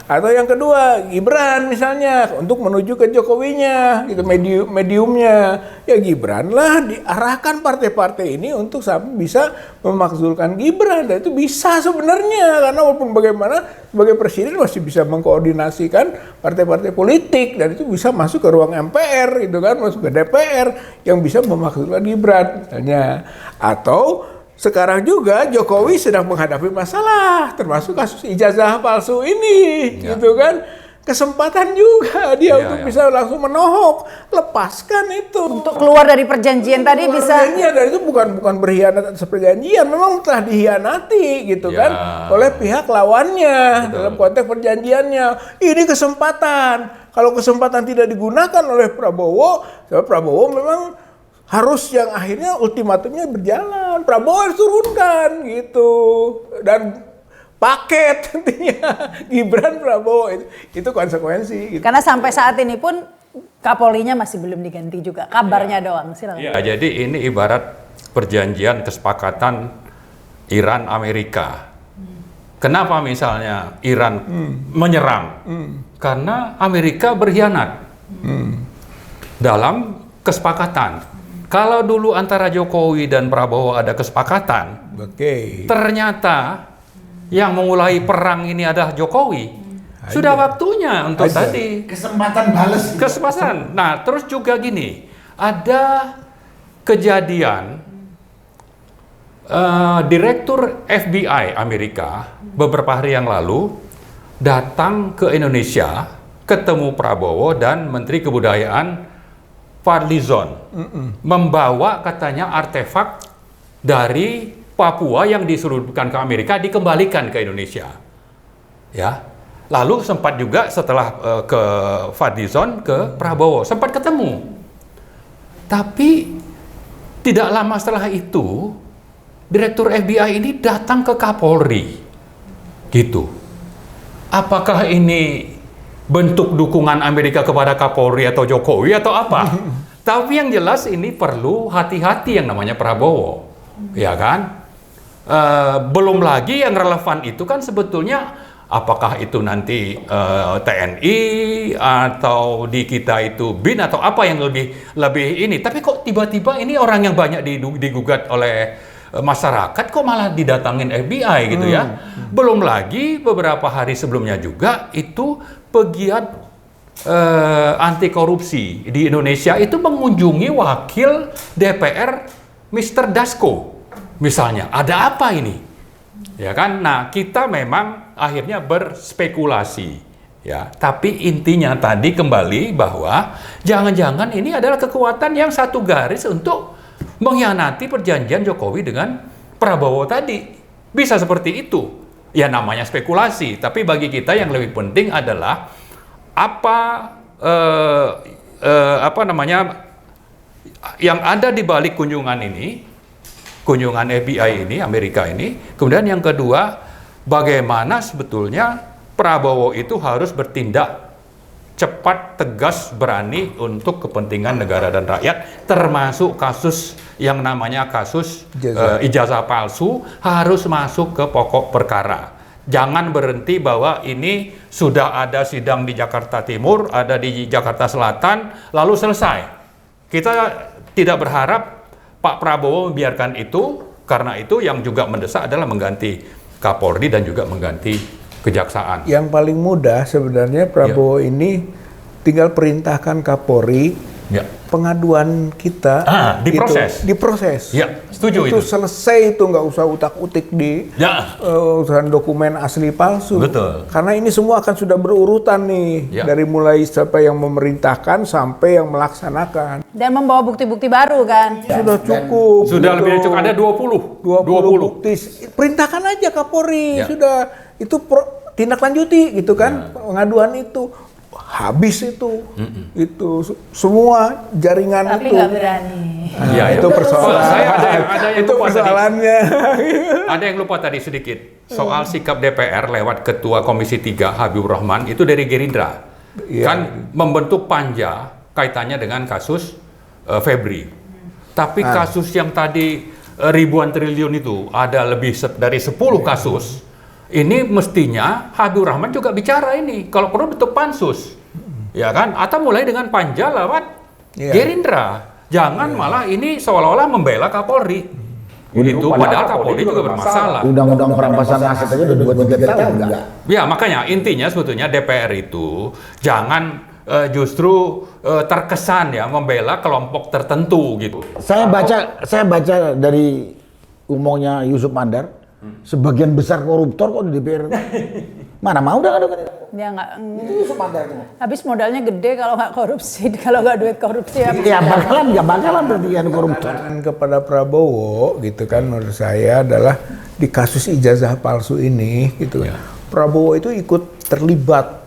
Atau yang kedua, Gibran misalnya, untuk menuju ke Jokowinya, gitu, mediumnya. Ya Gibran lah, diarahkan partai-partai ini untuk bisa memakzulkan Gibran. Dan itu bisa sebenarnya, karena walaupun bagaimana, sebagai presiden masih bisa mengkoordinasikan partai-partai politik, dan itu bisa masuk ke ruang MPR, gitu kan, masuk ke DPR, yang bisa memakzulkan Gibran, misalnya. Atau sekarang juga Jokowi sedang menghadapi masalah, termasuk kasus ijazah palsu ini, gitu kan. Kesempatan juga dia untuk bisa langsung menohok, lepaskan itu. Untuk keluar dari perjanjian tadi bisa. Perjanjian, dan itu bukan berkhianat atas perjanjian, memang telah dihianati, gitu kan, oleh pihak lawannya dalam konteks perjanjiannya. Ini kesempatan. Kalau kesempatan tidak digunakan oleh Prabowo, Prabowo memang harus yang akhirnya ultimatumnya berjalan. Prabowo harus turunkan gitu. Dan paket nantinya Gibran Prabowo itu konsekuensi. Gitu. Karena sampai saat ini pun Kapolrinya masih belum diganti juga. Kabarnya doang. Silakan. Ya, jadi ini ibarat perjanjian kesepakatan Iran Amerika. Kenapa misalnya Iran menyerang? Karena Amerika berkhianat dalam kesepakatan. Kalau dulu antara Jokowi dan Prabowo ada kesepakatan, ternyata yang memulai perang ini adalah Jokowi. Sudah waktunya untuk tadi Kesempatan balas. kesempatan. Nah, terus juga gini, ada kejadian Direktur FBI Amerika beberapa hari yang lalu datang ke Indonesia, ketemu Prabowo dan Menteri Kebudayaan Fadlizon, membawa katanya artefak dari Papua yang diselundupkan ke Amerika dikembalikan ke Indonesia. Ya, lalu sempat juga setelah ke Fadlizon ke Prabowo sempat ketemu, tapi tidak lama setelah itu Direktur FBI ini datang ke Kapolri, gitu. Apakah ini bentuk dukungan Amerika kepada Kapolri atau Jokowi atau apa? Tapi yang jelas ini perlu hati-hati yang namanya Prabowo, ya kan? Belum lagi yang relevan itu kan sebetulnya apakah itu nanti TNI atau di kita itu BIN atau apa yang lebih ini. Tapi kok tiba-tiba ini orang yang banyak digugat oleh masyarakat kok malah didatangin FBI gitu ya. Belum lagi beberapa hari sebelumnya juga itu pegiat anti korupsi di Indonesia itu mengunjungi wakil DPR Mr. Dasko misalnya. Ada apa ini? Ya kan? Nah, kita memang akhirnya berspekulasi ya. Tapi intinya tadi kembali bahwa jangan-jangan ini adalah kekuatan yang satu garis untuk mengkhianati perjanjian Jokowi dengan Prabowo tadi. Bisa seperti itu. Ya namanya spekulasi, tapi bagi kita yang lebih penting adalah apa namanya yang ada di balik kunjungan ini, kunjungan FBI ini, Amerika ini. Kemudian yang kedua, bagaimana sebetulnya Prabowo itu harus bertindak cepat, tegas, berani untuk kepentingan negara dan rakyat, termasuk kasus yang namanya kasus ijazah palsu harus masuk ke pokok perkara. Jangan berhenti bahwa ini sudah ada sidang di Jakarta Timur, ada di Jakarta Selatan, lalu selesai. Kita tidak berharap Pak Prabowo membiarkan itu, karena itu yang juga mendesak adalah mengganti Kapolri dan juga mengganti kejaksaan. Yang paling mudah sebenarnya Prabowo ini tinggal perintahkan Kapolri, pengaduan kita diproses. Diproses. Ya, setuju itu. Selesai itu, nggak usah utak-utik di urusan dokumen asli palsu. Betul. Karena ini semua akan sudah berurutan nih, dari mulai siapa yang memerintahkan sampai yang melaksanakan. Dan membawa bukti-bukti baru kan. Sudah cukup. Sudah lebih dari cukup, ada 20 bukti. Perintahkan aja Kapolri, sudah itu tindak lanjuti gitu kan, pengaduan itu. Habis itu, semua jaringan tapi itu. nggak berani. Itu persoalan. Ada yang itu lupa persoalannya. Ada yang lupa tadi sedikit soal sikap DPR lewat Ketua Komisi 3 Habibur Rahman itu dari Gerindra, kan membentuk panja kaitannya dengan kasus Febri. Tapi kasus yang tadi ribuan triliun itu ada lebih dari 10 kasus, ini mestinya Habibur Rahman juga bicara ini. Kalau perlu bentuk pansus, ya kan? Atau mulai dengan panja lewat Gerindra. Jangan malah ini seolah-olah membela Kapolri. Itu padahal Kapolri juga bermasalah. Undang-undang perampasan aset aja udah 2-3 tahun enggak. Ya makanya intinya sebetulnya DPR itu jangan justru terkesan ya membela kelompok tertentu gitu. Saya baca dari umumnya Yusuf Mandar, sebagian besar koruptor kok di DPR. Mana mau dah kan? Dia nggak. Itu Yusuf Mandar tuh. Habis modalnya gede kalau nggak korupsi, kalau nggak duit korupsi ya. Ya bakalan berarti kan koruptor. Dan kepada Prabowo gitu kan menurut saya adalah di kasus ijazah palsu ini gitu. Prabowo itu ikut terlibat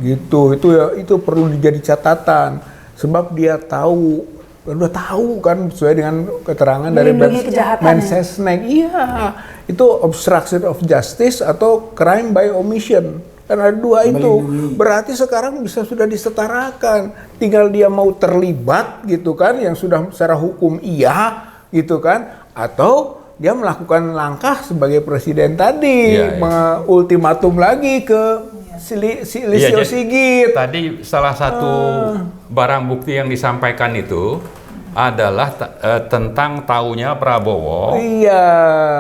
gitu. Itu perlu jadi catatan sebab dia tahu, udah tahu kan sesuai dengan keterangan dari Mensesnek. Iya, itu obstruction of justice atau crime by omission. Kan ada dua itu. Berarti sekarang sudah disetarakan. Tinggal dia mau terlibat gitu kan, yang sudah secara hukum iya gitu kan, atau dia melakukan langkah sebagai presiden tadi, ultimatum lagi ke Listio Sigit. Tadi salah satu barang bukti yang disampaikan itu adalah tentang taunya Prabowo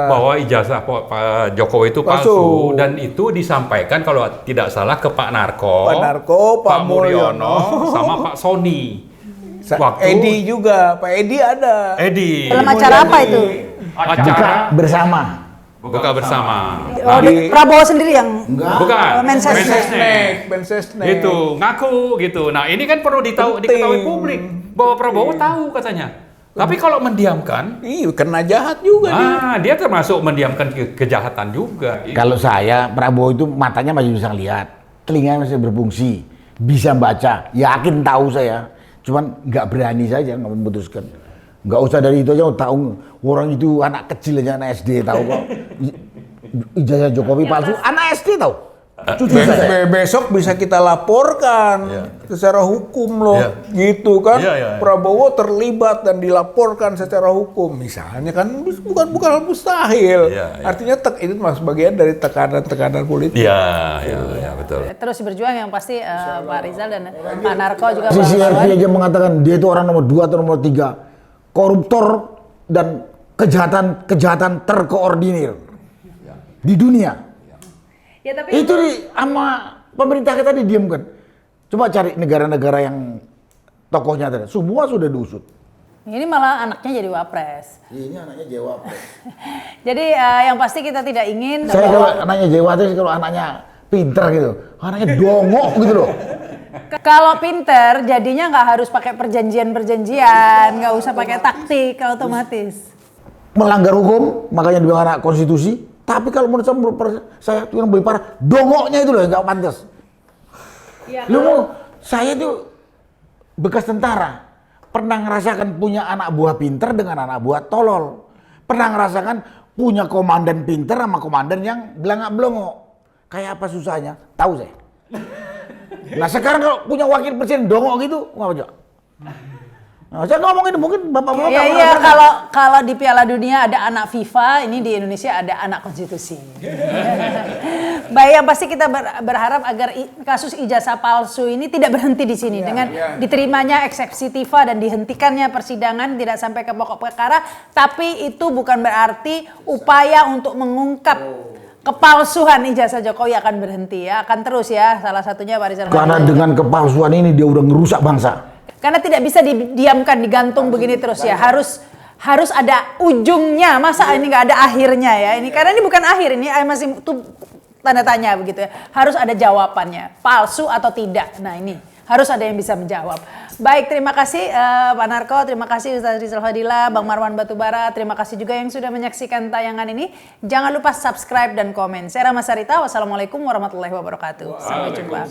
bahwa ijazah Pak Jokowi itu palsu dan itu disampaikan kalau tidak salah ke Pak Narko, Pak Mulyono, sama Pak Sony. Edi juga, Pak Edi ada. Dalam acara apa itu? Acara bersama. Buka bersama. Prabowo sendiri yang bukan Mensesnek itu ngaku gitu. Nah ini kan perlu diketahui publik bahwa Prabowo tahu katanya. Tapi kalau mendiamkan, kena jahat juga dia termasuk mendiamkan kejahatan juga. Kalau saya Prabowo itu matanya masih bisa lihat, telinganya masih berfungsi, bisa baca, yakin tahu saya. Cuman nggak berani saja nggak memutuskan. Nggak usah dari itu aja tahu orang itu anak kecil aja, anak SD tahu kok ijazah Jokowi palsu, anak SD tahu. Besok bisa kita laporkan secara hukum loh, gitu kan? Prabowo terlibat dan dilaporkan secara hukum, misalnya kan bukan hal mustahil. Artinya itu mas bagian dari tekanan politik. Iya betul. Terus berjuang yang pasti Pak Rizal dan Pak Narko juga. CCRP aja mengatakan dia itu orang nomor 2 atau nomor 3 koruptor dan kejahatan terkoordinir di dunia. Ya, tapi itu sama pemerintah kita didiamkan. Coba cari negara-negara yang tokohnya ada, semua sudah diusut. Ini malah anaknya jadi wapres. Ini anaknya jadi wapres. Jadi yang pasti kita tidak ingin. Saya kalau anaknya jadi wapres, kalau anaknya pinter gitu, anaknya dongok gitu loh. Kalau pinter, jadinya nggak harus pakai perjanjian, nggak usah pakai taktik, otomatis. Melanggar hukum, makanya dibilang anak konstitusi. Tapi kalau menurut saya itu yang lebih parah, dongoknya itu loh yang nggak pantas. Saya itu bekas tentara, pernah ngerasakan punya anak buah pinter dengan anak buah tolol. Pernah ngerasakan punya komandan pinter sama komandan yang belangak-belongok. Kayak apa susahnya? Tahu saya. Nah sekarang kalau punya wakil presiden dongok gitu, ngapa coba? Nah, saya ngomongin mungkin bapak-bapak. Iya, kalau di Piala Dunia ada anak FIFA, ini di Indonesia ada anak konstitusi. Baik, yang pasti kita berharap agar kasus ijazah palsu ini tidak berhenti di sini dengan diterimanya eksepsi TIFA dan dihentikannya persidangan tidak sampai ke pokok perkara, tapi itu bukan berarti upaya untuk mengungkap kepalsuan ijazah Jokowi akan berhenti ya, akan terus ya, salah satunya Pak Rizal. Karena dengan kepalsuan ini dia udah ngerusak bangsa. Karena tidak bisa didiamkan, digantung begini terus ya, harus ada ujungnya, masa ini nggak ada akhirnya ya, ini karena ini bukan akhir, ini masih tuh tanda tanya begitu ya, harus ada jawabannya, palsu atau tidak, nah ini harus ada yang bisa menjawab. Baik, terima kasih Pak Narko, terima kasih Ustaz Rizal Fadila, Bang Marwan Batubara, terima kasih juga yang sudah menyaksikan tayangan ini. Jangan lupa subscribe dan komen. Saya Rama Sarita, wassalamualaikum warahmatullahi wabarakatuh. Sampai jumpa.